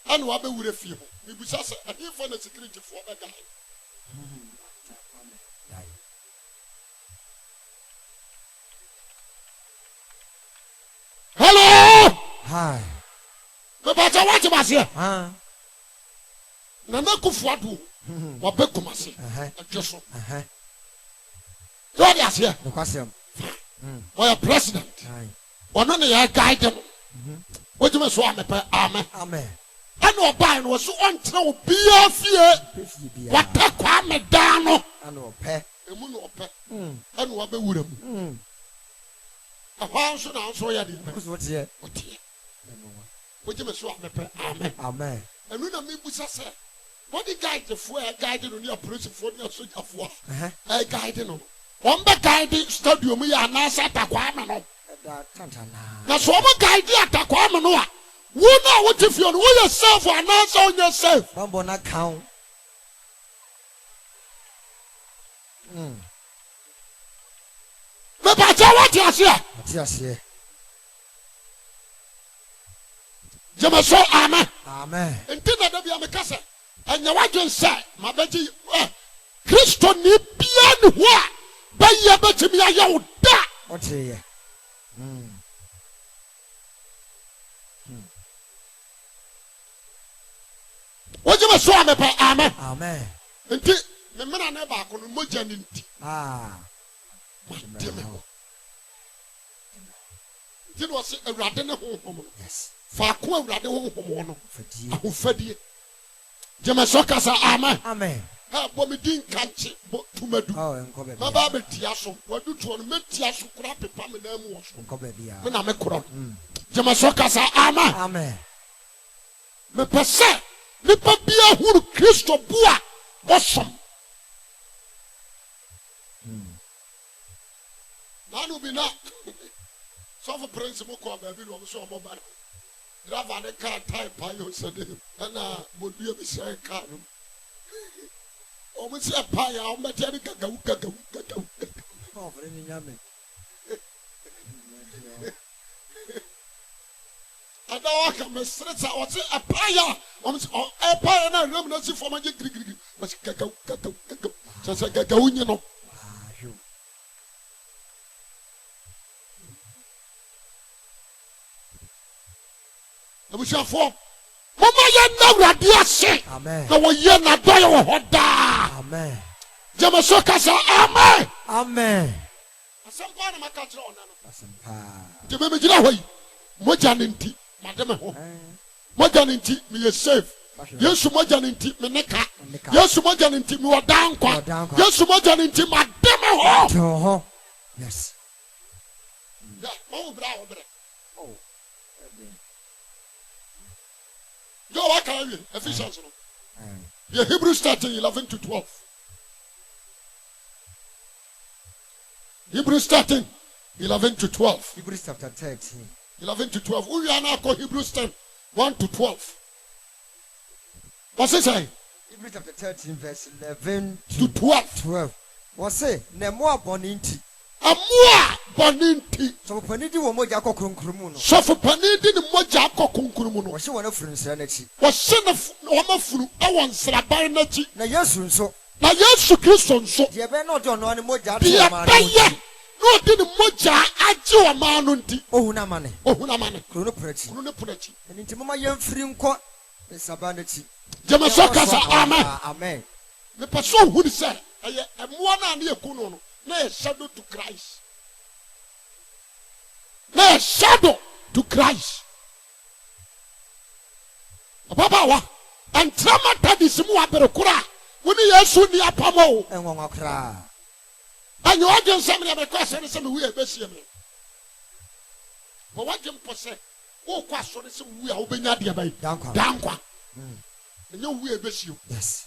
And what be with a few? We be just a for the security for the guy. Hello. Hi. The battle what you must hear. Nana Akufo-Addo. What be Kumasi? Just so. What is here? The question. Why a president? Or none of your guide. What you must want me pay amen. Amen. I know buying was on to be a fear. What take me down? I know pay. A moon or pay. And what be with him? A while should answer ya. What's here? What you must want me pay amen. Amen. And when I mean, we say, what the guide the four guided on your prison for your soldier for? I guided on. One back guiding studio me and I said, Aquaman. Now, so I'm a guy at Aquamanoa. We know what if you know yourself or not on yourself. Bumbo not count. The battle what you say? Yes, yeah. Jamaso amen. Amen. And think that be a mekasa. And you want to say, my baby, Christo ni pian wa. By your betty me a yaw da. What's here? What you must show me by amen. Amen. And the men are never on the mojan. It was a radin home. Yes. Fakwa radin home. Who fed you? Jamasoka say amen. Amen. Ha bomi din kanchi to medu. Oh, enkobe. Ma ba betiaso, wadu to on metiaso kura pepa me na mu wo. Enkobe bia. Me na me kura. Jamasoka say amen. Amen. Me pese nipa bia huru Kristo bua bosom. Nanu bi na. So for principle ko ba bi no so mo ba. Driver the car type pa yo said na bodu bi say car no. Almost a pie, I'll make any gagau. Oh, for any yummy. I know I can miss it. I was a pie. Almost a pie, and I remember nothing for my gig. But gagau. Just a gagau, you know. I wish I for Mama ye na wrade ase. Amen. Na wo ye na doye wo hoda. Amen. Jama so kasa amen. Amen. Asampa na maka kire ona no. Asampa. Je me gira hoyi. Moja ne nti mademe ho. Moja ne nti me ye safe. Yesu moja ne nti me neka. Yesu moja ne nti me wodankwa. Yesu moja ne nti mademe ho. Yes. Yeah, mo bra ho bra. Oh. Go what can you? Ephesians no. The Hebrews 13:11 to 12. Hebrews 13:11 to 12. Hebrews chapter 13. 11 to 12. Who are now called Hebrews 10:1 to 12. What's it say? Hebrews chapter 13 verse 11 to 12. What's it? Nemo aboninti. Amua boninti. So panidi wo moja ko kronkromu no. So for panidi ni moja ko kronkromu no. Wo se wona furu nsra na chi. Wo se na wo ma furu e won sraban na chi. Na Yesu nso. Na Yesu Kristo nso. Ye be no do no ani moja to ma no. No di ni moja aje o ma no nti. Ohuna mane. Krono prachi. Enti mama ye mfiri nko sraban na chi. Jema so kasa amen. Amen. Me person hu ni say eye emoa na na ekunu no. Na a shadow to Christ. Na a shadow to Christ. Papa wa antrama tadisimu aberekura. Woni Yesu ni apamo. Enwonwa kra. Anyo agen samre abekwa se me wi ebesie me. Bo wajem pose. Wo kwa so ne se wi a wo benya de abai. Dankwa. Enyo wi ebesie. Yes.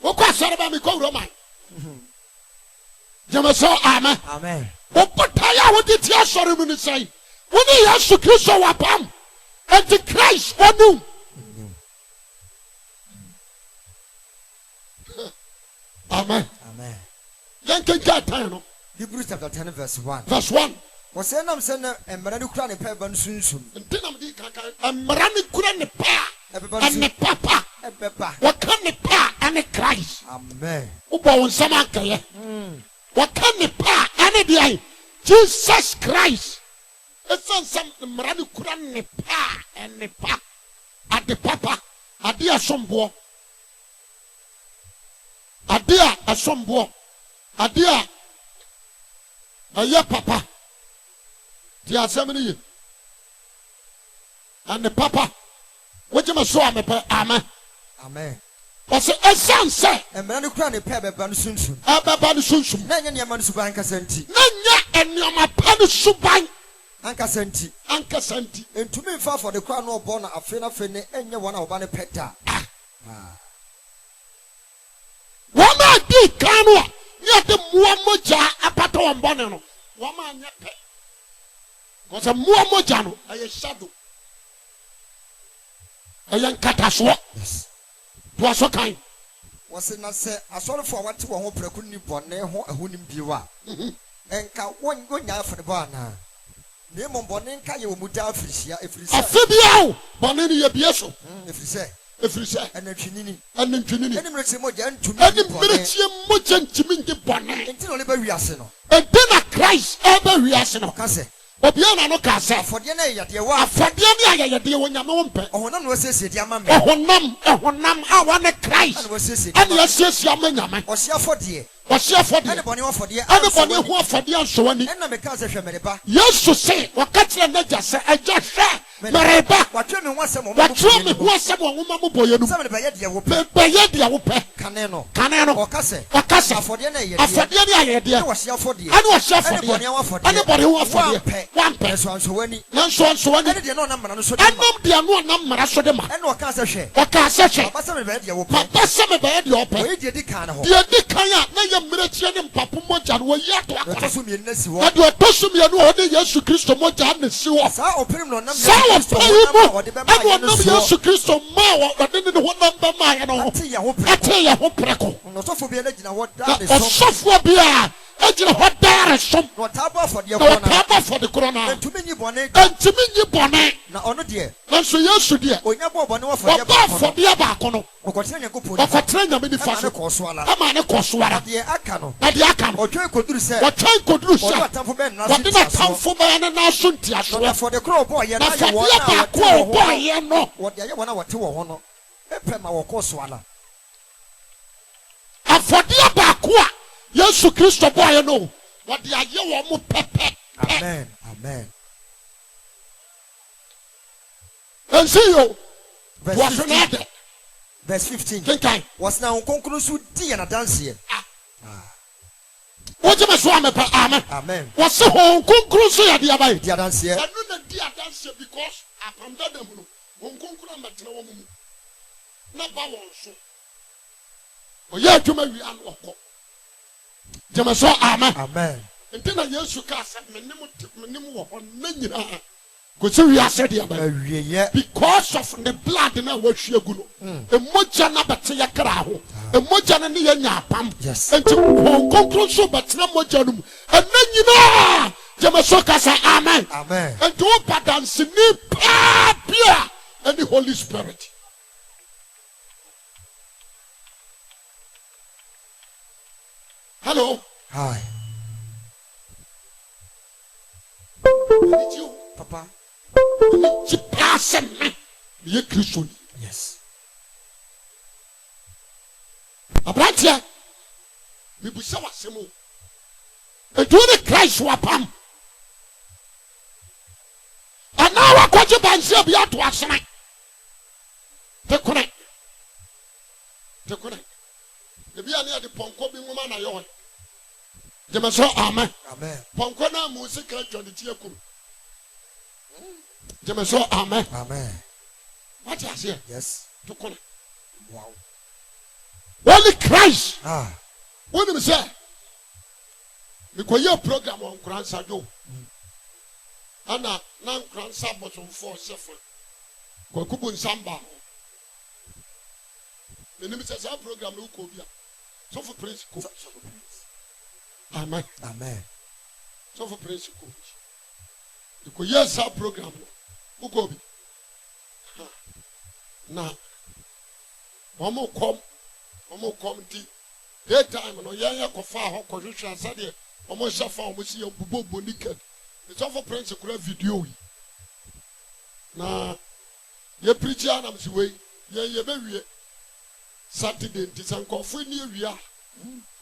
Wokwa sare ba mi ko Roman. Jama so amen. Amen. Opotaya wo dit ya sore mu ni sai. Woni Yesu Kristo wa pam. Anti Christ onu. Amen. Amen. Yanke gata no. Hebrews chapter 10 verse 1. Verse 1. Wo se nam se na emra ni kura ne pa ba nsunsun. Ntinam di kaka emra ni kura ne pa. Ane papa. Ebeba. Waka ne pa ane Christ. Amen. Ubo won sama kaye. Waka ne pa ane dia Jesus Christ. Esan sam emra ni kura ne pa ane pa. Ade papa. Ade asombo. Ade asombo. Ade aye papa. Ti asemni ye. Ane papa. Wajima so amepe amen. Amen. Ose esan se emra ni kura ne pa beba nsunsun. Ababa ni sunsum. Na nya niam nsuban kasa nti. Na nya enioma pa ni suban Ankasa nti. Entumi mfa for the kura no obo na afe na fe ne enye wona oba ne peta. Wama di kanwa ni ade muwa moja apata wombone no. Wama anya pe. Kosa muwa moja no aye shadow. Ayan kataso. Yes. To aso kan. Wose na se asorofo awate wo ho preku ni bone ho ahonim biwa. Enka wonya afre bo ana. Ne mo bone nka ye wo muja afrisia efrisia. Afibiao bone ni ye bieso. Efrisia. Anatwinini. Eni mrechi moja ntumi. Eni mrechi moja ntumi ndi bone. Enti no le ba wiase no. Edina Christ eba wiase no. Kase. Obiana no ka se afodie na yade wa afodie na yade wo nyame wo mpe ohonam no sese dia ma me ohonam a wa ne Christ and yes ama nyame ohia afodie ane boni afodie ho afodie anso ani na me ka se hwe mereba Yesu se wakati na ja se eja hwe mereba watwe me ho asem wo ma mo boye no se me be ye dia wo pe kane no okase afodie na yade na ohia afodie ane boni ho afodie wampe so anso wani ane de no na mara no so de ma anam de no na mara so de ma ane okase hwe papa se me be dia wo pe papa se me be dia wo pe oye de di kan ho de di kan ya na ye mmeretie ne mpapo moja no ye ato akwa to so mi na si ho ade otoso mi no de Yesu Kristo moja na si ho sa opirim no nam Yesu Kristo ma wa de ne ho namba ma ya no ate ya ho preko no so fo bi na gina ho da de so sofo bia ejina ho dare som na ɔtaabɔ afɔdeɛ na korɔ wɔtaabɔ afɔde korɔ no ntumi nyi bɔne ɛntumi nyi bɔne na ɔno deɛ nanso yesu deɛ onya bɔ bɔne wɔ afɔdeɛ wɔba afɔdeɛ baako no ɔkɔtena nyankopɔn wɔkɔtena nyame nifa so ɛma ne kɔ so ara deɛ aka no na deɛ aka no ɔtwɛn koduru sɛ wɔtwɛn koduru ɔde sɛ atamfo bɛn na wɔde n'atamfo bɛyɛ ne nan so ntiasoɔ afɔdeɛ korɔ ɔbɔɔyɛ na na ayɛ wɔn afɔdeɛ a baako wɔte a wɔ hɔ ɔbɔɔyɛ no wɔde ayɛ wɔn a wɔte wɔ hɔ no ɛpɛ ma wɔkɔ so ala afɔdeɛ baako a yesu kristo bɔɔyɛ no wɔde ayɛ wɔn mo pɛpɛ amen amen ɛnsi yo verse wɔso na 15 ɛdɛ verse 15 kenkan wɔsena wɔn kronkron so di yɛn adanseɛ wogye me so amepɛ amen amen wɔse hɔn kronkron so yɛde abayɛ di adanseɛ ɛno na di adanseɛ because apam dada mu no wɔn kronkron amɛtena wɔn mu na ba wɔn so ɔyɛ adwuma wia no ɔkɔ gye me so amen amen nti na yesu kaa sɛ menim wɔ hɔ na nyinaa kɔsɛ wiase de abayɛ awieyɛ because of the blood na wɔahwie gu no emogya na bɛte yɛ kra ho emogya no ne yɛ nya apam Yes. nti wɔn kronkron so bɛtena mogya no mu ɛna nyinaa gyeme so ka sɛ amen amen nti wopa danseni paa bia ɛne holy spirit hello hi anigye o papa anigye paa sɛ me meyɛ kristoni yes aberanteɛ mebusa w'asɛm o ɛduo ne christ wapam anaa wakɔgye banseɛ bi ato asene te kone ebi a ne yɛde pɔnkɔ bi nwoma na yɛwɔ gyeme so amen amen pɔnkɔ no a mu sika atwa ne ti akum gyeme so amen amen wate aseɛ yes te kone wow holy christ wonim sɛ mekɔyɛ program wɔ nkoransa dwo ana na nkoransa bɔsomfoɔ hyɛfa kwakubu nsamba hɔ menim sɛ saa program no wokɔ bi a sɔfo prince ko amen amen sɔfo prince ko mekɔyɛ saa program no wokɔ bi na wɔmo kɔm nti daytime no yɛn yɛkɔfa hɔ kɔhwehwɛ asɛdeɛ ɔmo hyɛ fa ɔmo si yɛn bobɔ naked sɔfo prince kura video yi na yɛpirikyi anam si wei yɛn yɛbɛwie saturday nti sɛ nkɔfo ni awie a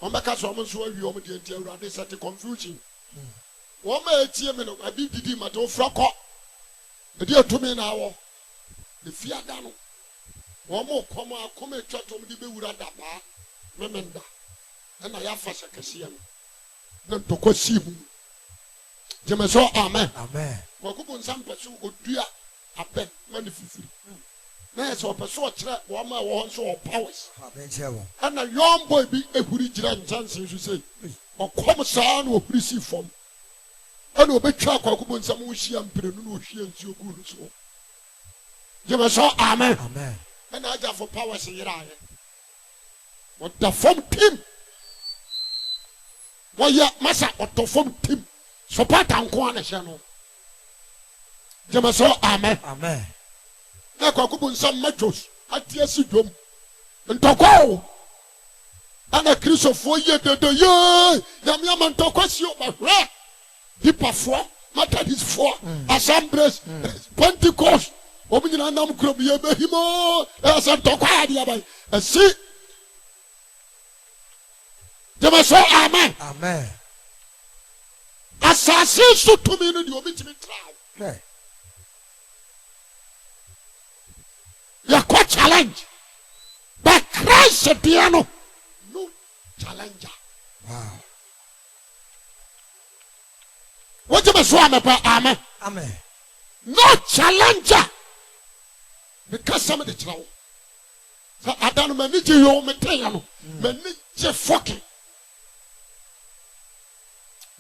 ɔmbɛka sɛ ɔmo nso awie ɔmo deɛ nti awurade sɛ te confusion wɔn a etie me no abi didi ma te ofura kɔ edi etumi na awɔ efi ada no wɔn kɔm a kɔm etwa tɔm de bɛwura dabaa memenda ɛna yɛafa sɛ kɛseɛ no na ntɔkwa sii mu gyeme so amen amen kwakubu nsa mpɛ so odua abɛn ma ne fifiri na yɛ sɛ ɔpɛ so ɔkyerɛ wɔn a wɔn nso wɔ powers amen kyerɛ wɔn ɛna young boy bi ehuri gyina nkyɛnse so sɛ ɔkɔm saa na ohuri si fam ɛna ɔbɛtwa kwakubu nsa mu hyia mprenu na ohwie nsuo gu no so gyeme so amen amen ɛna agyafo powers yera ayɛ wɔda fam tim wɔyɛ masa ɔtɔ fam tim sɔpata nko a na hyɛ no gyeme so amen amen na kwakubu nsa mmadwos ate asi dwom ntɔkwa o ana kristofoɔ yie dede yee nyame ama ntɔkwa si o bɛhwɛ dipafoɔ methodistfoɔ assemblies pentecost wɔn nyinaa nam kurom yɛ bɛhimo ɛsɛ ntɔkwa yɛ adeɛ abayi ɛsi gyeme so amen amen asase so tumi no deɛ obi tumi tra hwɛ yɛkɔ challenge but Christ deɛ no no challenger wow wogye me so amepɛ amen amen no challenger mekasɛm de kyerɛ wo sɛ ada no m'ani gye yɛ wo meteyɛ no m'ani gye fɔke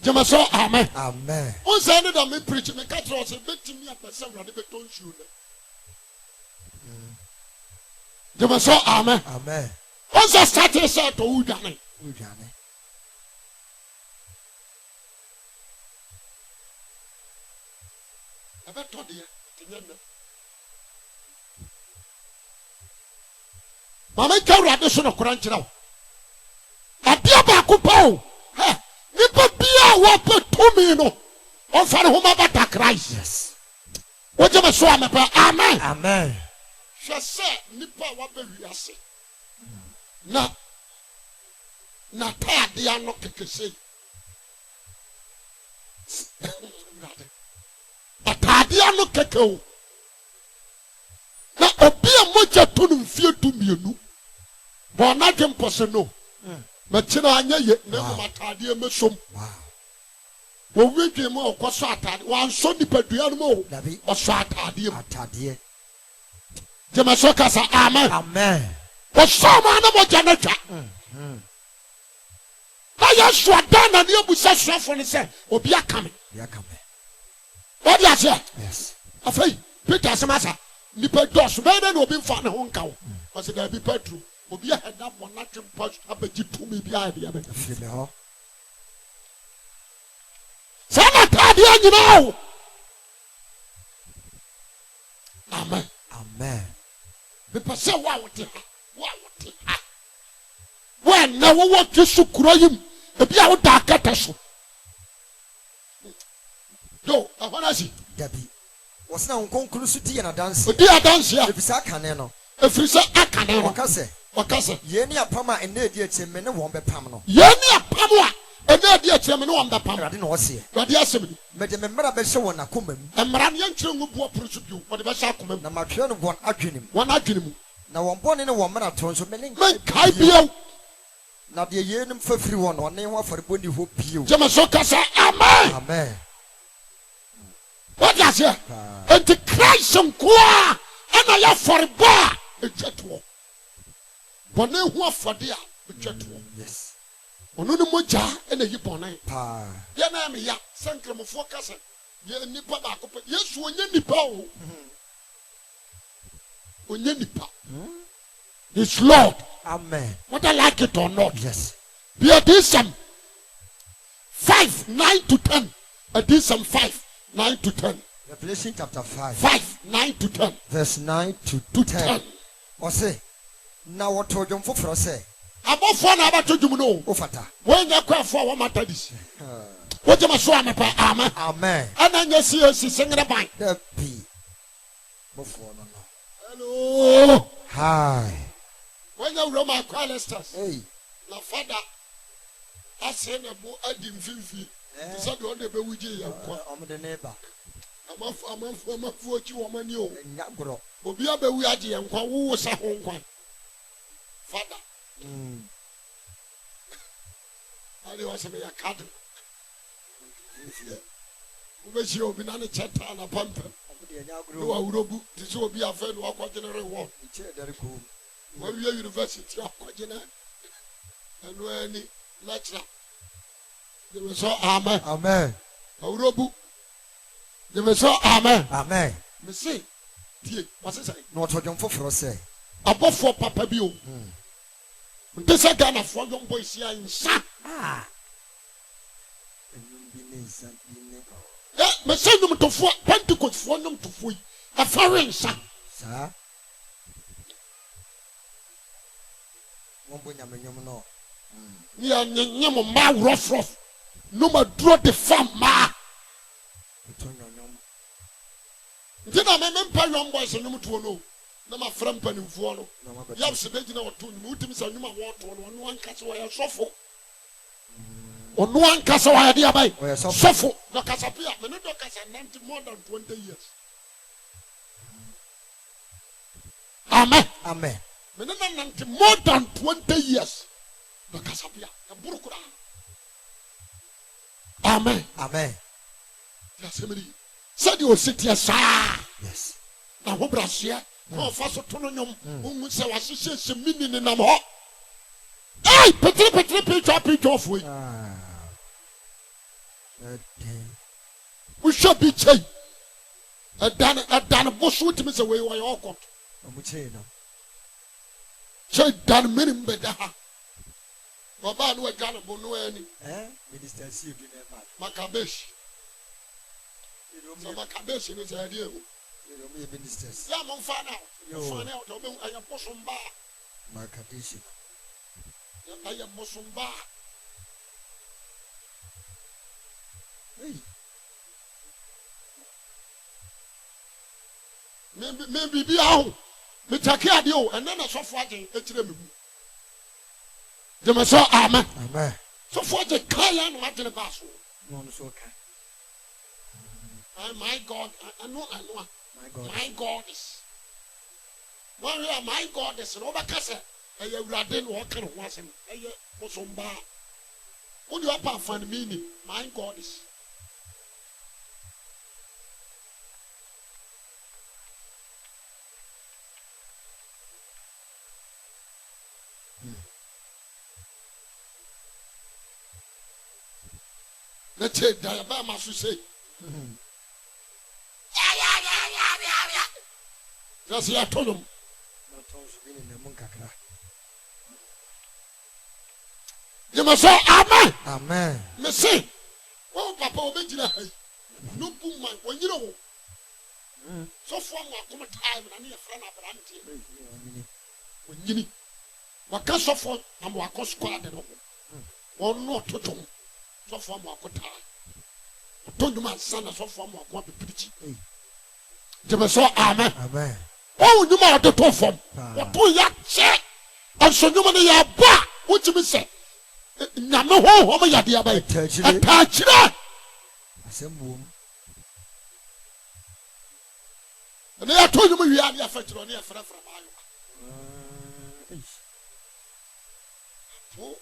gye me so amen amen wo sɛ ne da me preach meka kyerɛ wo sɛ bɛtumi apɛ sɛ awurade bɛtɔ nsuo no gye me so amen amen wo sɛ sate sɛ ɛtɔ wo dwane udwane Ebeto de tinye na. Mama Kawrade so no kora nkyerɛ wo. Adia ba ko pa o. Ha, nipa bia wo petumi no. On fa ne homa bata Christ. Yes. What you so am amen. Amen. She say nipa wa be wiase. Na tade ano kekese. Atade ano kekeo. Na obi a moja tonu mfie tu mienu. Bo na dwempo se no. Ma kina anya ye na mo atade mesom. Wow. Wo wedwe mu okoso atade. Wan so nipadua no mo. Dabi. Oso atade mu. Atade. Jema so kasa amen. Amen. Oso ma na mo jana twa. Na Yesu adana ne abusa suafo ne se obi aka me. Ya come. What you say? Yes. Afei Peter semasa nipa dos be na obi mfa ne ho nka wo. O se da bi Petro obi a heda mo na twempa abaji tumi bi a de be. Afiri me ho. Sana tade anyina wo. Amen. Amen. Me pese wa wote ha. Wa wote ha. When na wo Jesu kuro yim ebi a wo da akata so. Yo, ahonasi. Dabi. Wasna nkonkuru su di na dance. Odi adanse a. Efisa kane no. Efirisa akane no. Wakase. Ye ni apama ene edi eche me ne won bepam no. Ye ni apam a ene edi eche me ne won bepam. Rade na wose. Rade asem ni. Me de me mra be hye won akoma mu. Emra ne nkyere ngu bo prosu bio. Wo de be hye akoma mu. Na matwe no won adwenem. Won adwenem. Na won bone ne won mra to nso me ne. Men kai bio. Na de ye nim fafiri won one ho afare ni ho pio. Jema so kasa amen. Amen. What you say? And the Christ nkwa ana ya forbo a etwato. Bone hu afode a etwato. Yes. Ono ne moja ena yi bone. Pa. Ya na me ya sankremofo kasa. Ye nipa ba ko Yesu onye nipa o. Onye nipa. His Lord. Amen. Whether like it or not. Yes. Be a decent 5, 9 to 10. A decent 5, 9 to 10. Revelation chapter 5. 5, 9 to 10. Verse 9 to 10. Or say, now what told you for say? About 4 hours to you know. Ofata. When you cry for one matter this. What you must show me, amen. Amen. And then you see us singing a bite. The P. Hello. Hi. When you Roman Qualisters. Hey. Na father. I send a boy at the Fifi. Is that the only way we do? I'm the neighbor. I'm a 40 woman. You Nagro. Obia be we are the and who was a home one. Father. I was a cat. Who was your banana chat and a pump? You are Urobu. This will be a friend who are quite general one. When we are university of Quagina and when lecture. They were so amen. Amen. Urobu. They were so amen. Amen. Me say, what's it say? Not what you for say. Above for Papa Bio. This is Ghana for young boys here in Sa. Yeah, me say no to for Pentecost for them to free. A foreign son. Sir. No. Yeah, nyamo ma rough. No ma draw the farm ma. Dina me mempa young boys no to no. Na ma frem panimfo no. Yam se be gina oto ni utimi sa nyuma woto no no anka se wa sofo. Ono anka se wa de abai. Sofo. No kasapia, me no do kasa 90 more than 20 years. Amen. Amen. Me no 90 more than 20 years. No kasapia. Na burukura. Amen. Amen. Yasemiri. Said you sit here sa. Yes. Na ho brasia. No faso tono nyom. Ungu se wa sise se mini ni nam ho. Hey, petri picture for you. We should be changed. A dan bush with me away why all got. Chay dan minim bedaha. Baba no Ghana bono any. Minister see you never. Makabesh. Some cabation is idea. Ministers. Yeah, I'm find out. Find out. I am Muslim bar. My condition. I am Muslim bar. Maybe be out. Me take care of you, and then I saw fighting. They must say amen. Amen. So for the Kayan, what in the bathroom? No, it's okay. My God, I know. My God is. One year, my God is an overcasser. And you didn't walk in once him. And you was on bar. Would you up find meaning? My God is. Let's take Diabama to say. That's what I told him. You must say amen. Amen. Me say, oh Papa, obejina hai. No boom man, when you know. So far, I come time and I need a friend of Brandy. When you need. What can so far? I'm walking squad. Or not to do. So far, I'm time. I told you my son, so far, I'm going to preach. You must say amen. Amen. Oh, you might have to from. What do you say? And so you money are back. What you say? Namo home, my dear, by touch it. I said, and I told you we are the effect on your friend from Iowa.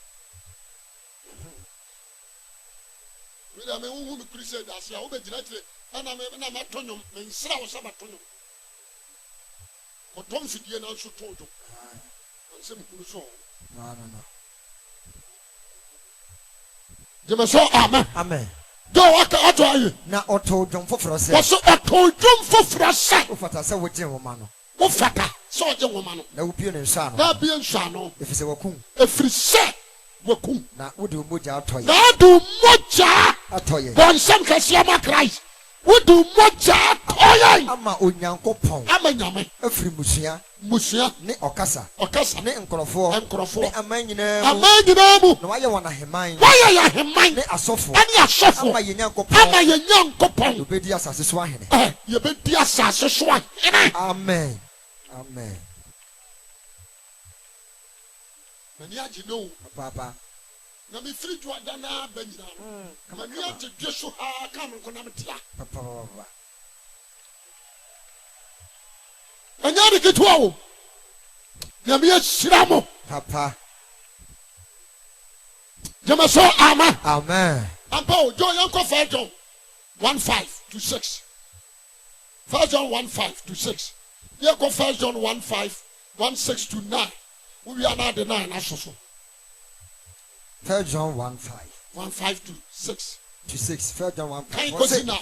I mean, who Christian as you obey directly, and I'm a tonum, and Sarah was some tonum. But don't forget, I also told you. And some good song. No. You must say amen. Amen. Go, what are you? Now, Otto John for us. What's Otto John for us? What I said with you, woman. What fata? So, the woman. There will be an insano. There be an insano. If it's a wakum. If it's set. Wakum. Now, would do Moja toy. Now, do Moja. I tell you. One son can see my Christ. Would do Moja toy. I'm a unyanko pong. I'm a yame. A free Musia. Musia. Ne Okasa. Okasa. Ne Encorofo. Encorofo. Ne Amanina. Amanina. No, I want to mind. Why are you mind? Ne Asofo. Any Asofo. I'm a yanko pong. I'm a yanko pong. You be the assassin. You be the assassin. Amen. Amen. Maniaji no, Papa. Na me free to adana benjina. Maniaji Jesu ha come konamtia. Papa. Anyari kitwa. Na me shiramo. Papa. Jama so amen. Amen. Ampa John yanko 5 John 1:5-6. 1 John 1:5-6. Yanko 1 John 1:5-1:6-9. We are not the 9 as 1 John 1:5-6. 1 John 1:5.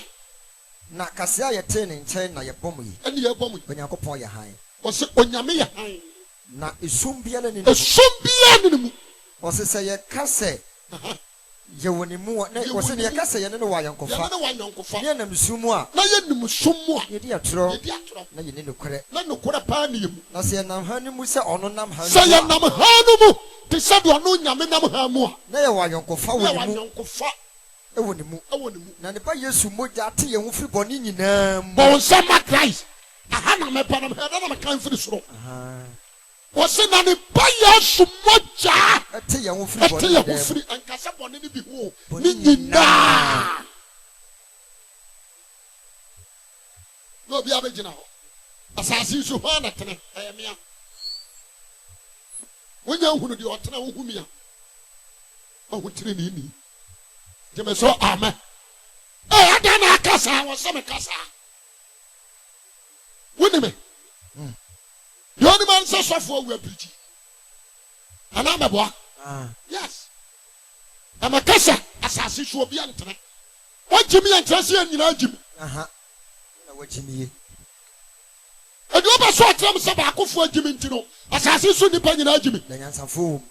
Na kasia ye tene nchen na ye bomu yi. Eni ye bomu. Onyankopon ye han. Ose onyame ye han. Na esumbia na ni. Esumbia ni mu. Ose se ye kase. Ye woni mu na ose ne ye kase ye ne wa yankofa. Ye ne wa yankofa. Ye na msumu a. Na ye ni msumu a. Ye di atro. Ye di atro. Na ye ni nokore. Na nokore pa ni mu. Na se nam han ni mu se ono nam han. Se ye nam han mu. Te se do no nyame nam han mu a. Na ye wa yankofa wo ni mu. Ye wa yankofa. E woni mu. E woni mu. Na ne ba Yesu moja ate ye hu firi boni nyina mu. Bon sama Christ. Aha na me pa na me da na kan firi soro. Aha. Wose na ne ba Yesu moja ate ye hu firi boni. Ate ye hu firi ankasa boni ni bi hu. Ni nyina. No bi abegina ho. Asasi su ho na tene. Ayamia. Wonya hunu di otena wo humia. Ohu tire ni ni. Jeme so amen. Ada na kasa wo se me kasa. Woni me. The only man says so we preach. And I'm a boy. Yes. I'm a kasa asasi so obi antene. What Jimmy and Tracy and you Jimmy. Na what Jimmy. And you must watch them say back for Jimmy Tino. Asasi so depending on Jimmy. Na nyansa fo.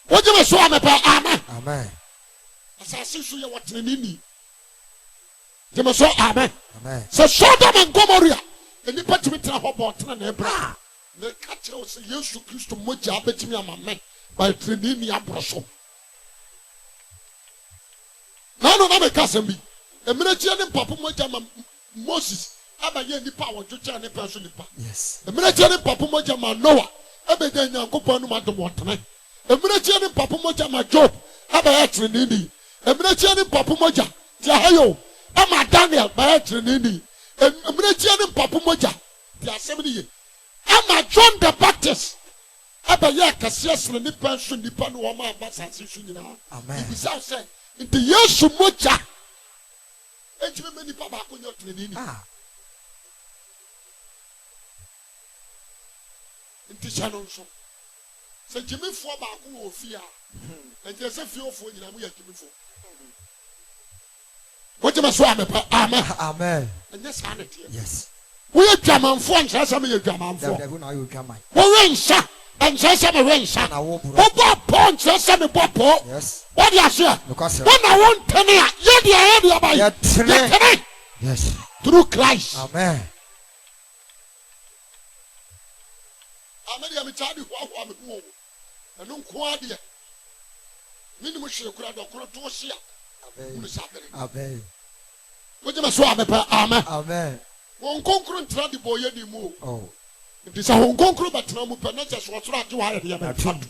What you must show me amen. Amen. asase so ye woteneni jema so amen Amen. so Sodom and Gomorrah enipa timi tena hobo tena na ebra na ka kire wo se Yesu Kristo moja abetimi amame by trenini abroso na me kasem bi emirechie ne papa moja ma Moses abaye nipa wodwocha ne pa so nipa Yes. emirechie ne papa moja ma Noah abegya nyankopɔn no madom wotene emirechie ne papa moja ma Job abaye trenini emirechie ne papa moja ti ahayo ama Daniel baye trenini emirechie ne papa moja ti asem ni ye ama John the Baptist abaye akase asene nipa so nipa no wo ma abasase so nyina Amen. bisa say nti Yesu moja ejime me nipa ba ko nyo trenini nti chano nso se jimifo ba ko wo fi a nti se fi ofo nyina mu ya jimifo wote me so amepa amen Amen. enye sa na tie Yes. wo ye dwamanfo anhye sa me ye dwamanfo David na you come. wo wensa anhye sa me wensa Na wo bro. wo bo po anhye sa me bo po Yes. what you say Because wo na won tene a ye de ba Ye tene. ye Yes. through Christ Amen. amen ya me tadi ho me ho eno nko ade minimum hwe kura do koro to hye Amen. a Amen. wo je me so amepa amen Amen. won konkro ntra de boye di mu Oh. nti sa won konkro batena mu pe na je so soro age wa ya be fatu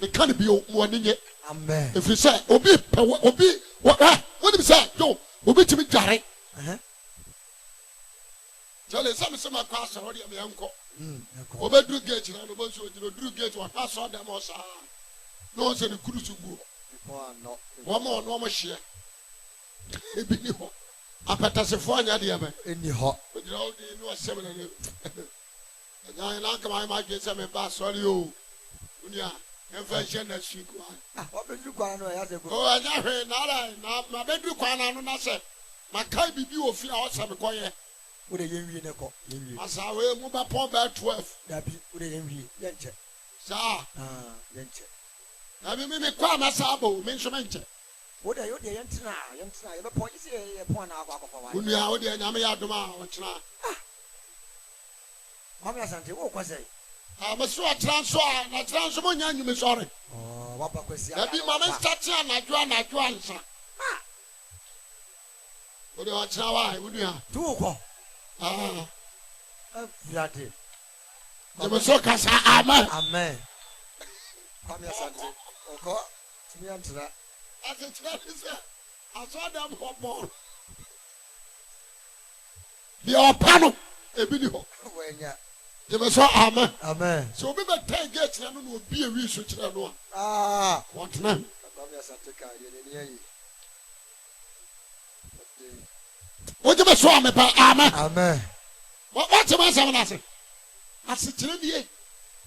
ne kan bi o mo nye Amen. if you say obi pe obi what you say yo obi timi dware jale sam se ma kwa so de me yanko obedru gate na no bonso odru gate wa pass on them osa no se ne kurusu gu No. wo mo no mo hye ebi ni ho apatasefo anya de ame Any hot. odru all the no asem na ne anya na kama ma ge se me ba sorry o unia enfa hye na suku What be you go no ya say go. o anya hwe na ara na ma bedru kwa na no na se makai bibi ofi a osa me koye Wo de yenwie ne ko. Yenwie. asawe mu ba pon ba 12 Dabi wo de yenwie. Yenche. sa Yenche. na me kwa ma sabo me nso me nche Wo de yentina ye be point say ye point na akwa akwa wa. unia o de anya me ya doma o kira Mama Asante wo kwa say. me so atranso a na transo mo nya nyume sore Oh, wa ba kwesi. na bi ma me start anadwo ansa o de o kira wa unia Tu ko. ah Viade. de me so kasa amen Amen. Mama Asante. Oko. Timi antra. ase kira ni se aso da mo ball bi o pano ebi ni ho Wenya. de me so amen Amen. so obi be ten gate na no obi ewi so kira no Ah. what na Mama Asante ka ye ne ye. o de me so amen Amen. what am I saying na se ase kira ni e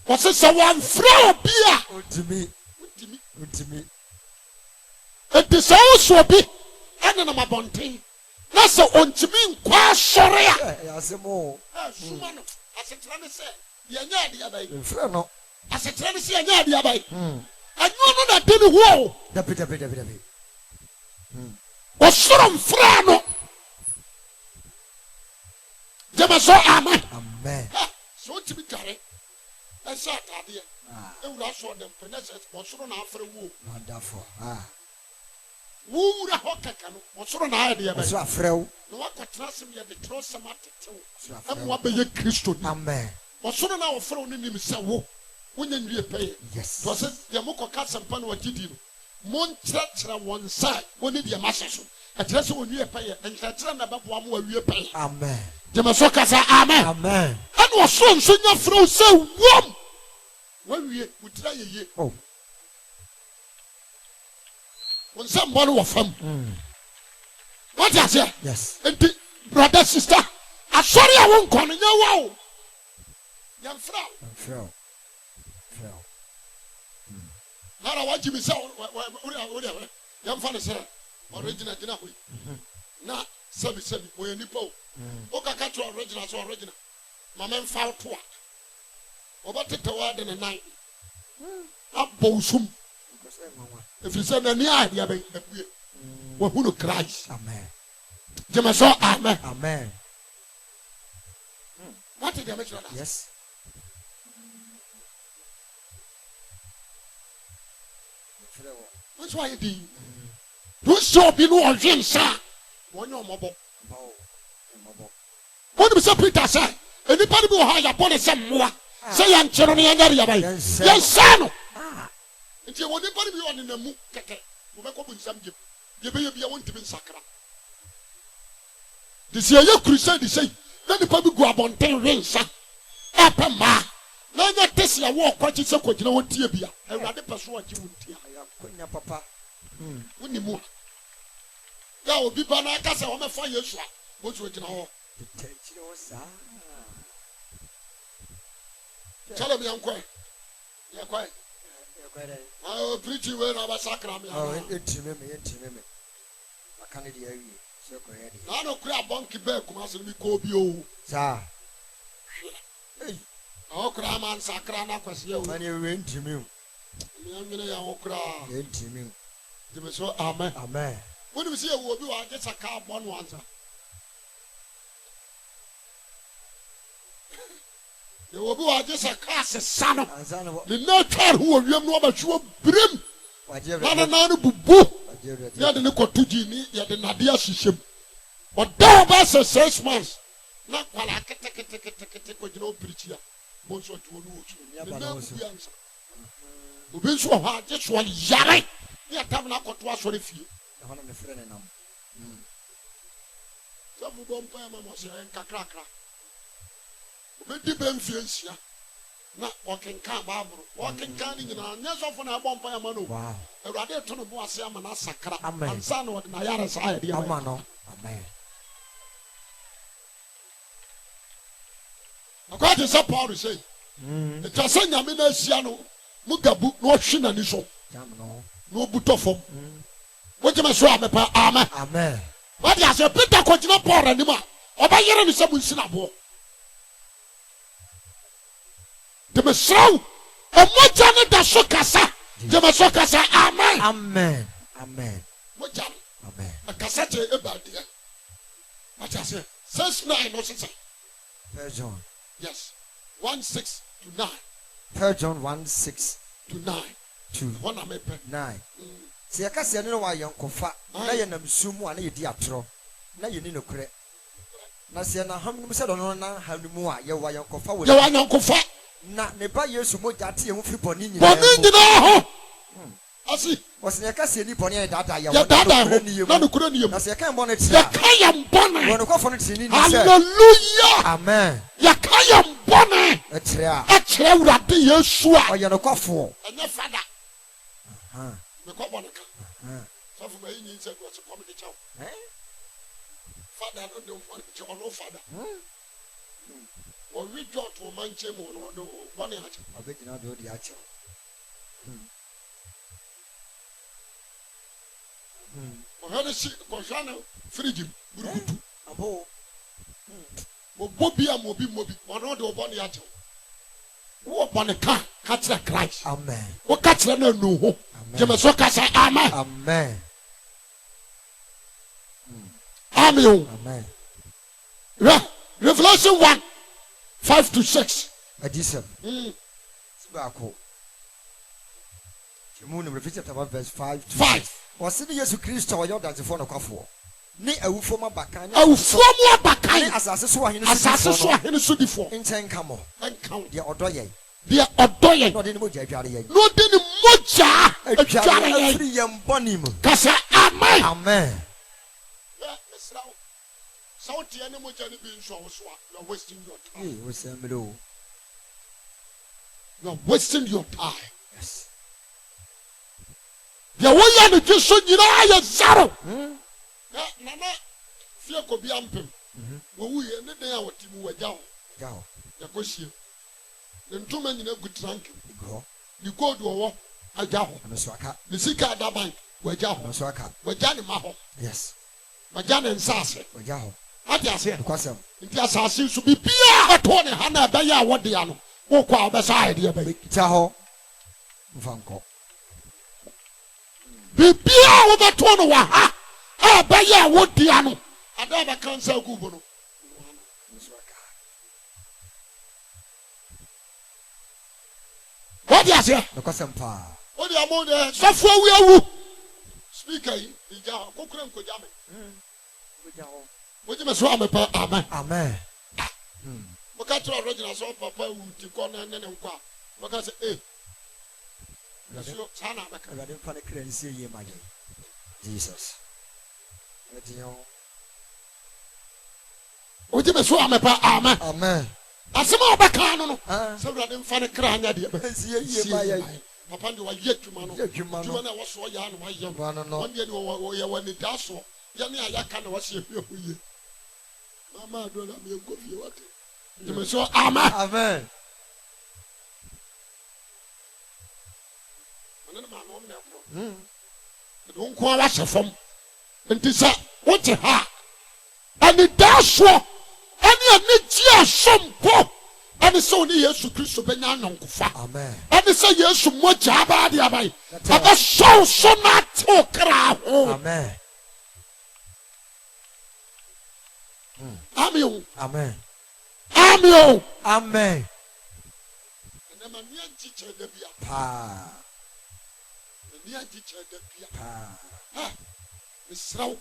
o se so wan fra obi a Ontimi. utimi Ontimi. enti so so obi ene na mabonten na se ontimi nkwa sore a Ya se mo. suma no ase kira ni se ye nya ade abai Mfra no. ase kira ni se ye nya ade abai anyo no na de ni ho Dabi. o soro mfra no jema so amen Amen. so ontimi dware ese atade ewura so dem penese o soro na afre wo Wonderful. wura ho kaka no o soro na ade abai So afrew. na wakotra sem ye de tro sem atetew So am wa afrew. be ye Kristo ni Amen. ɔsoro na wɔfrɛ wo no nim sɛ wo wonya nwie pɛyɛ Yes. tɔ sɛ deɛ mokɔka asɛmpa no wagyedi no monkyerɛkyerɛ wɔn nsa wɔne deɛ mahyɛ so ɛkyerɛ sɛ wɔnwie pɛyɛ nkyerɛkyerɛ na bɛboa ma wawie pɛyɛ Amen. gyeme so ka sɛ amen Amen. ɛne ɔsoro nso nya frɛ wo sɛ wom wawie wo tira yɛye Oh. wo nsa mmɔ no wɔ fam wate aseɛ Yes. enti brother sister asɔre a wo nkɔ no nyɛ wa o yɛmfrɛ wo Afrew. nara wagye mi sɛ wode yɛmfa no sɛ ɔregina gyina hɔ yi na sɛbi ɔyɛ nipa o wokaka kyerɛ ɔregina sɛ ɔregina ma memfa wo to a ɔbɛtetɛ wo ade ne nan abɔ wo som If you say any idea, we who Christ. Amen. Jemaso, amen. Amen. What did you mention? Yes. That's why you did. Don't stop in one thing, sir. One your mobile. What do you Peter say? Anybody will hire upon a some more. Say, I'm children and yes, son. Until when anybody be on in the moon, we make up with some give. Give me a want to be sacra. This year, your crusade is saying, let the public go up on 10 rings, sir. Up a ma. Now, that this year walk quite so quick, you know what, dear beer. I rather pursue what you would hear. Papa. When you move. That will be Banacas on the fire. What's with you? Tell me, I'm quiet. You're quiet. I will preach you when I was sacrament. Oh, into me. I can't hear you. So quiet. I don't grab bunky back, must be called you. Sir. Oh, Craman Sacrana was you when you went to me. I'm cry. Into me. You must say, amen. Amen. When we see a woman, I get a car one once. You will be just a class, a son of the no child who will know about you. Brim. Nana Bubu. You had the Nicotugini, you had the Nadia Shishim. But there was 6 months. Not while I can take it with no preacher. Most of you answer. Who been so hard, just one yard. You have to knock to us for a few. Some of them, Mamma, say, Cacra. Bedi benfiansia na walking can babro walking can nyina nyeso fo na bompa ya mano wow erade to no bo ase ama na sakra ansa na wode na yare sa ya de ama no amen akwati sa Paul say it was nyame na asia no mugabu no hwe na ni so jam no buto fom woje me so amepa amen amen what ya say Peter ko jina Paul ani ma obayere ni se bu nsina bo the Messiah, a Mojana da Sokasa, the Masokasa, amen. Amen. Amen. Mojan, amen. A cassette about there. What I say, 6:9, no, 6. 3 John. Yes. 1:6 to 9. 3 John 1:6 to 9. 2. 1 9. See, I can't say no why young Kofa. Now you're not sumo and you diatro. Now you need no credit. Now, see, now how many said on how the more you were young Kofa. You are young Kofa. Na neba Yesu moja ati emu fi boni nyina ho asi was na ka se ni boni e dada ya na no kuro ni yem na se kan boni tia ya kan yam boni won ko fo no tini ni se hallelujah amen ya kan yam boni e tire urade Yesu a o ye no kofo enye fada me ko boni ka so fo bayi ni se go so come de chaw fada no de fo de chaw no fada or we draw to a manche mono, one hatch. I bet you not do the hatch. Or how to see Coshana, Frigim, Burutu, a bow. Bobby and Moby, one order of one hatch. Walk on a car, catch the Christ. Amen. What catch the no? Jamasoka say, amen. Amen. Amen. Amen. Revelation 1. 5 to 6. Adisa. Sibako. Moon repeated about verse 5 to 5. Was it Jesus Christ or your dance for no coffee? Ni a former bacan. Oh, former bacan. As I saw him before. In 10 camo. And count the Odoye. The Odoye. Not in Moja. Not in Moja. A Jari and Bonim. Cassa. Amen. Amen. So the animal jelly being so you're wasting your time. You're wasting your time. Yes. The way you just so you know zero. Nana fear could be amping. When we end the day our team were down. The question. Then 2 men in a good drunk. You go to a walk. A job. The Sika Dabank. Where Jow. Where Johnny Maho. Yes. My Johnny and Sassy. Where Jow. What you say? Because it has to be Pia Tony Hannah Baya what the ano. Walk out beside you, baby. Taho Vanko. bibia wo beto no wa ha e ba ya wo dia no ada ba kansa gubo no what you say no kwasempa what you among the sofo wi awu speaker yi ija kokura nkoja me woji me so amepa amen amen boka tro original so papa wu ti ko na ne nkwa boka say eh so sana baka radin fa ne kransi ye maye Jesus etiyo woji me so amepa amen amen asema obaka no no so radin fa ne kranya de kransi ye maye papa ndi wa yetuma no tuma na wo so ya no wa ye no on de wo ye wani daso ya ne ayaka na wo se ehwe hoye mama do na me nkofie wate de so amen amen manana ma no na ko don ko wa sefom nti sa wote ha ani daso ani ji asompo ani so ni Yesu Kristo benya nonkofa amen ani se Yesu moja aba de abai aba so na to kra ho amen amen amen amen amen na ma ni anchiche da bia pa ni anchiche da bia pa ha misraw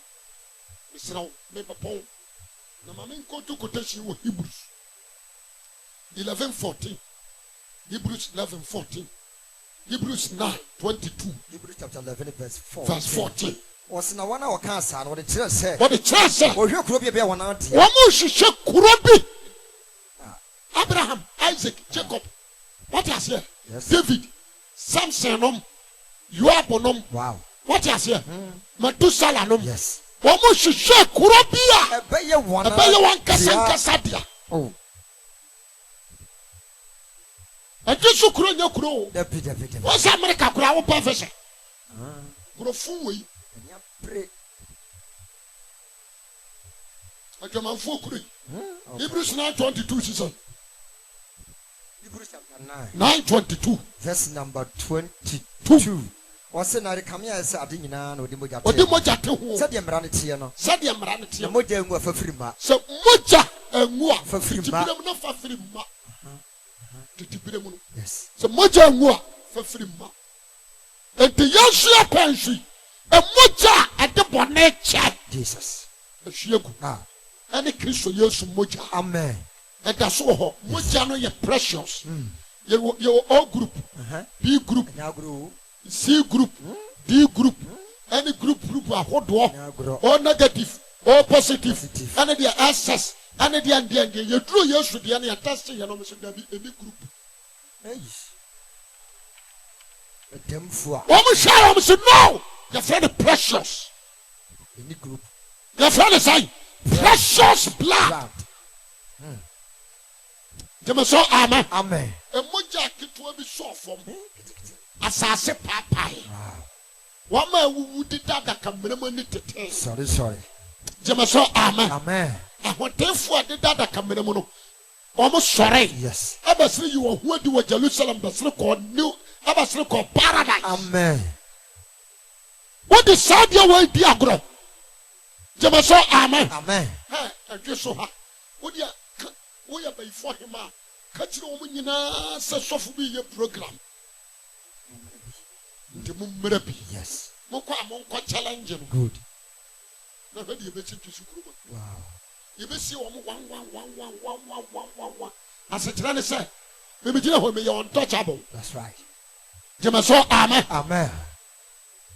me papon na ma men ko to kotashi wo Hebrews 11:14 Hebrews 11:14 Hebrews 9:22 Hebrews chapter 11 verse 14 was na wana waka asa na wo de kire se what the church say wo hwe kuro bia wona ante wo mu hwehwe kuro bi Abraham Isaac Jacob what you say yes. David Samson nom Joab nom wow what you say Methuselah nom yes wo mu hwehwe kuro bi ebe ye wan kasa dia oh Ajesu kuro nya kuro David wo sa America kuro wo professor kuro fun we nya pre ajamanfo kuro Hebrews 9:22 season Hebrews chapter 9:22 verse number 22 was na rekamia se ade nyina na odi moja te ho se de mra ne tie no na moja engu afafirima se moja engu afafirima na fafirima titibiremu no yes se moja engu afafirima ente yesu apanshi e moja ade bone che Jesus ehwiegu ani Kristo Yesu moja amen and that's all moja no ye precious you all group B group C group D group any group ahodo or negative or positive any their access any their you draw Yesu the any attach you know so there be any group them for we say no your friend precious any group your friend say precious blood Jema so amen amen e moja kitwa bi so fom asase papai wa ma wuwu dida kamremo ni tete sorry Jema so amen amen ahotefu dida da kamremo no omo sore yes abasire yi wo hu adi wo Jerusalem basire ko new abasire ko paradise amen what the sadia wo di agro Jema so amen amen adwe so ha wo dia wo ya bai for him a ka kire wo nyina se sofu bi ye program ndi mu mmere bi yes mo kwa challenge no good na hadi be chi sukuru wow ye be si wo mo 1 asetra ne se me be gina ho me ye untouchable that's right Jema so amen amen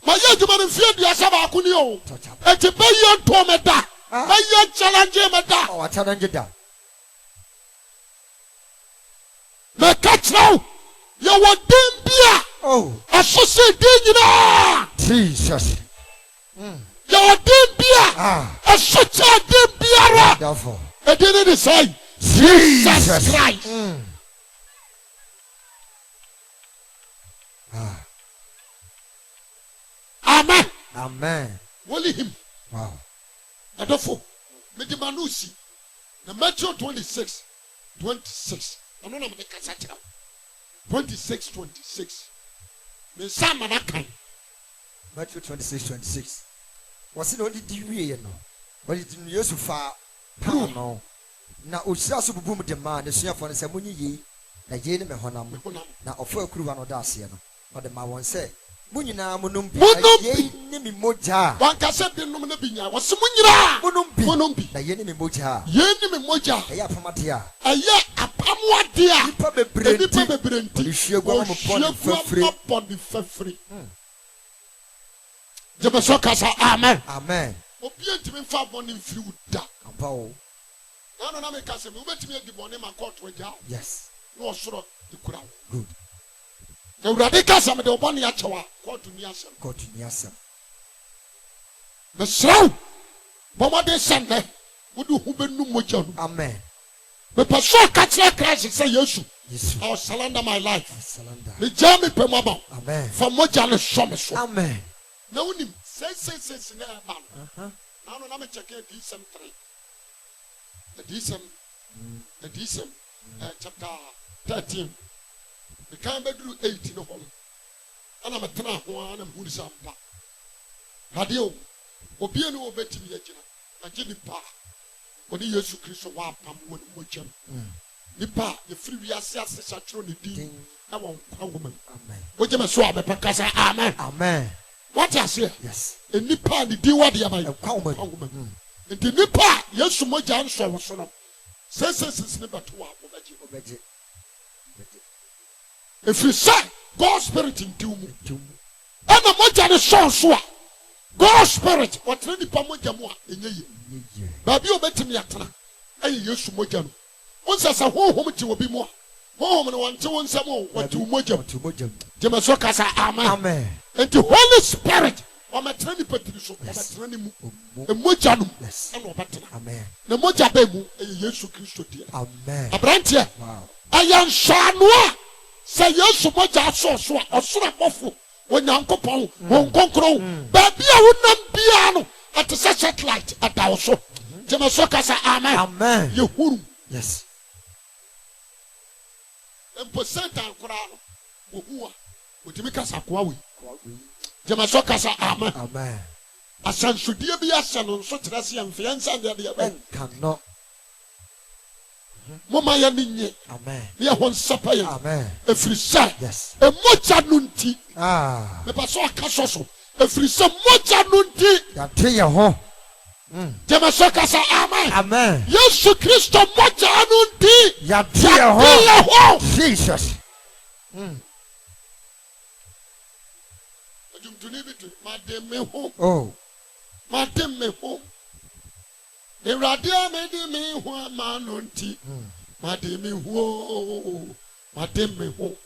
ma ye juma ne fie dia sa ba kuni o touchable e ti be ye to me da ma ye challenge me da oh challenge da me catch now you want them bia oh associate nyina Jesus you want them bia associate them bia therefore e didn't say Jesus Christ amen amen only him wow therefore me the manusi na Matthew 26 ano na me kasa kira 26 me sama na kan Matthew 26:26. Was it only the no? But it didn't use to far no. Now, Usasu boom demand the share for the Samuni, the Jane Honam, now of a crew and Audacian. But the Mawan say, Munina Munumbi, Yenimi Moja. One cassette in Numinabina was Munumbi, the Yenimi Moja, Yenimi Moja, a Yapamatia, a ya a Pamuatia, Pabbe, you go upon the free. Jamasokasa, amen. Amen. Obedient to me for born in fruit. Ampao. No, no, make us a movement to me the morning and court with you. Yes. No, sure, the crowd. Good. The radicals of the Obani Achawa, court to Niasam. Court to Niasam. The slow Bomade Sunday would do Hubenu. Amen. The Pastor Catcher Christ say, Yes, I'll surrender my life. The Jamie Pemaba. Amen. For Mojana Shomes. Amen. No name says in a man. Now, I'm checking DSM 3. The DSM chapter 13. The Camber drew 8 in the home. And I'm a trap one and who is up. Hadio, Obiano betting me a Jenny Pa. When he used to Christ of Wapam, one Mojam. Nipa, the free assassin, such a deed. I won't come woman. Amen. What you must swap a Pacasa. Amen. Amen. What I say? Yes. A nipa the dewa the amay. Woman. And the nipa, yes, so much answer was son of senses is never to our obey. If you say God's spirit in doom, and a much and a source, God's spirit, what any Pamojamoa in ye. Baby, obey me at and you used to Mojano. Once as a whole home will be more. Home and one to one some more, what to Mojam to Mojam. Jamasokasa, amen. And the Holy Spirit, or my training petition, a Mojanum, and Roberta. Amen. The Mojabemu, a Yesu Christo, dear. Amen. A branch here. Wow. I am Shanwa. Say yes, so much I saw, or so awful when Uncle Paul won't conquer. Baby, I would not piano at the satellite at our show. Jamasokasa, amen. Amen. You who? Yes. And percent and crown. Who? Would you make us a quarry? Jamasokasa, amen. Amen. A son should be a son on such as young fiancé and the other cannot. Mama Yaninye. Amen. We are one supper. Amen. A free son. Yes. A mocha nunti. Ah. The paso casoso. A free son mocha nunti. Yatia ho. Jamasokasa, amen. Amen. Yesu Christo mocha nunti. Yatia ho. Jesus. Oh, Madame me home. The radia made me one man on tea. Madame who, Madame me home.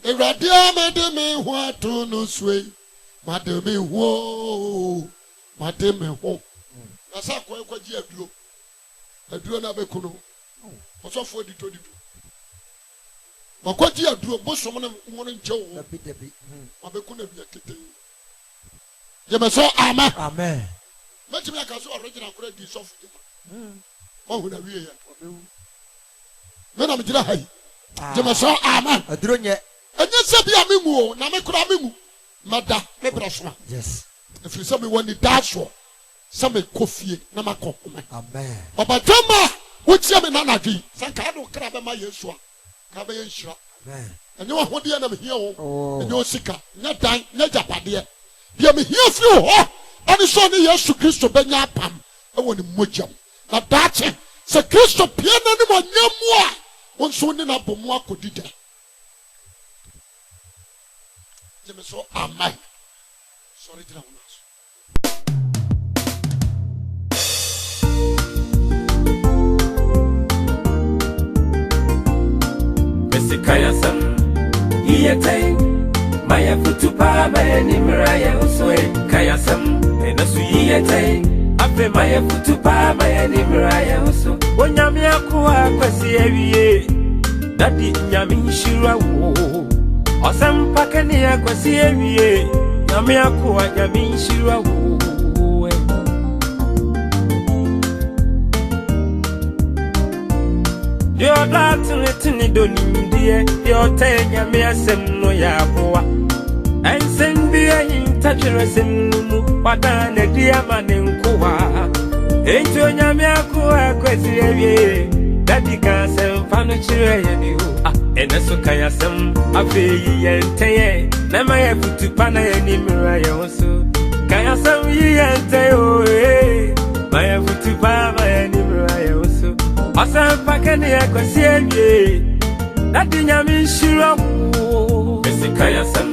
The radia made me one to no sway. Madame who, Madame me home. That's how quite a drew. A drew another cuno. What's off for the 22? But what you do, both someone wanting Joe, a bit. I couldn't be a kitty. You must say, amen. Amen. But you make us original credit soft. Oh, would I be here? When I'm dry, you must say, amen. A drone yet. And you said, Yamimu, Namakramimu, Mada, Nebrasma. Yes. If you saw me when the dash war, some coffee, Namako. Amen. But Jama, which you mean, Nanaji, Sankado Krabama Yeshua. Amen. And you are what the enemy here, and you're sick, not dying, not Japadia. You may hear through, and it's only yes to Christo Benyapam. I want to mujam. Now that's it. So Christo Piano, no more. One soon in a bomb could do that. Jimmy, so amen. Sorry, Kayasam, Yete, Maya Futupa, Maya Nimraya Uswe, Kayasam, and a Suyete, Ape Maya Futupa, Maya Nimraya Uso, when Yamiakua, Quasi, Daddy Yamin Shira, or some Pacania Quasi, Yamiakua, Yamin Shira. You're not letting it on India, you're taking me a sem no yaboa. and send be a touching wada na dia manenkoa ento nyamiako akwesi awie dadi ka sem fa no chire ye ni ho eneso kan asem afeyi yenteye na ma ye futupa na ye ni mira ye so kan asem yi yenteye o ma ye futupa ma ye ni mira ye so asem pa kan ye kwesi awie dadi nyami shiro besi kan asem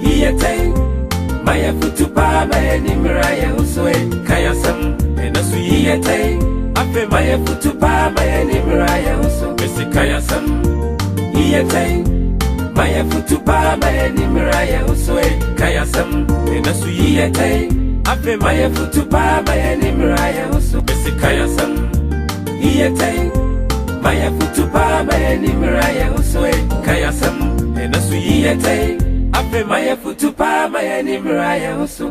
yi yenteye Maya futupa maya ni miraya uswe kaya sam enasu yiyete afe maya futupa maya ni miraya uso besi kaya sam yiyete maya futupa maya ni miraya uswe kaya sam enasu yiyete afe maya futupa maya ni miraya uso besi kaya sam yiyete maya futupa maya ni miraya uswe kaya sam enasu yiyete Afe maya futupa maya ni miraya uso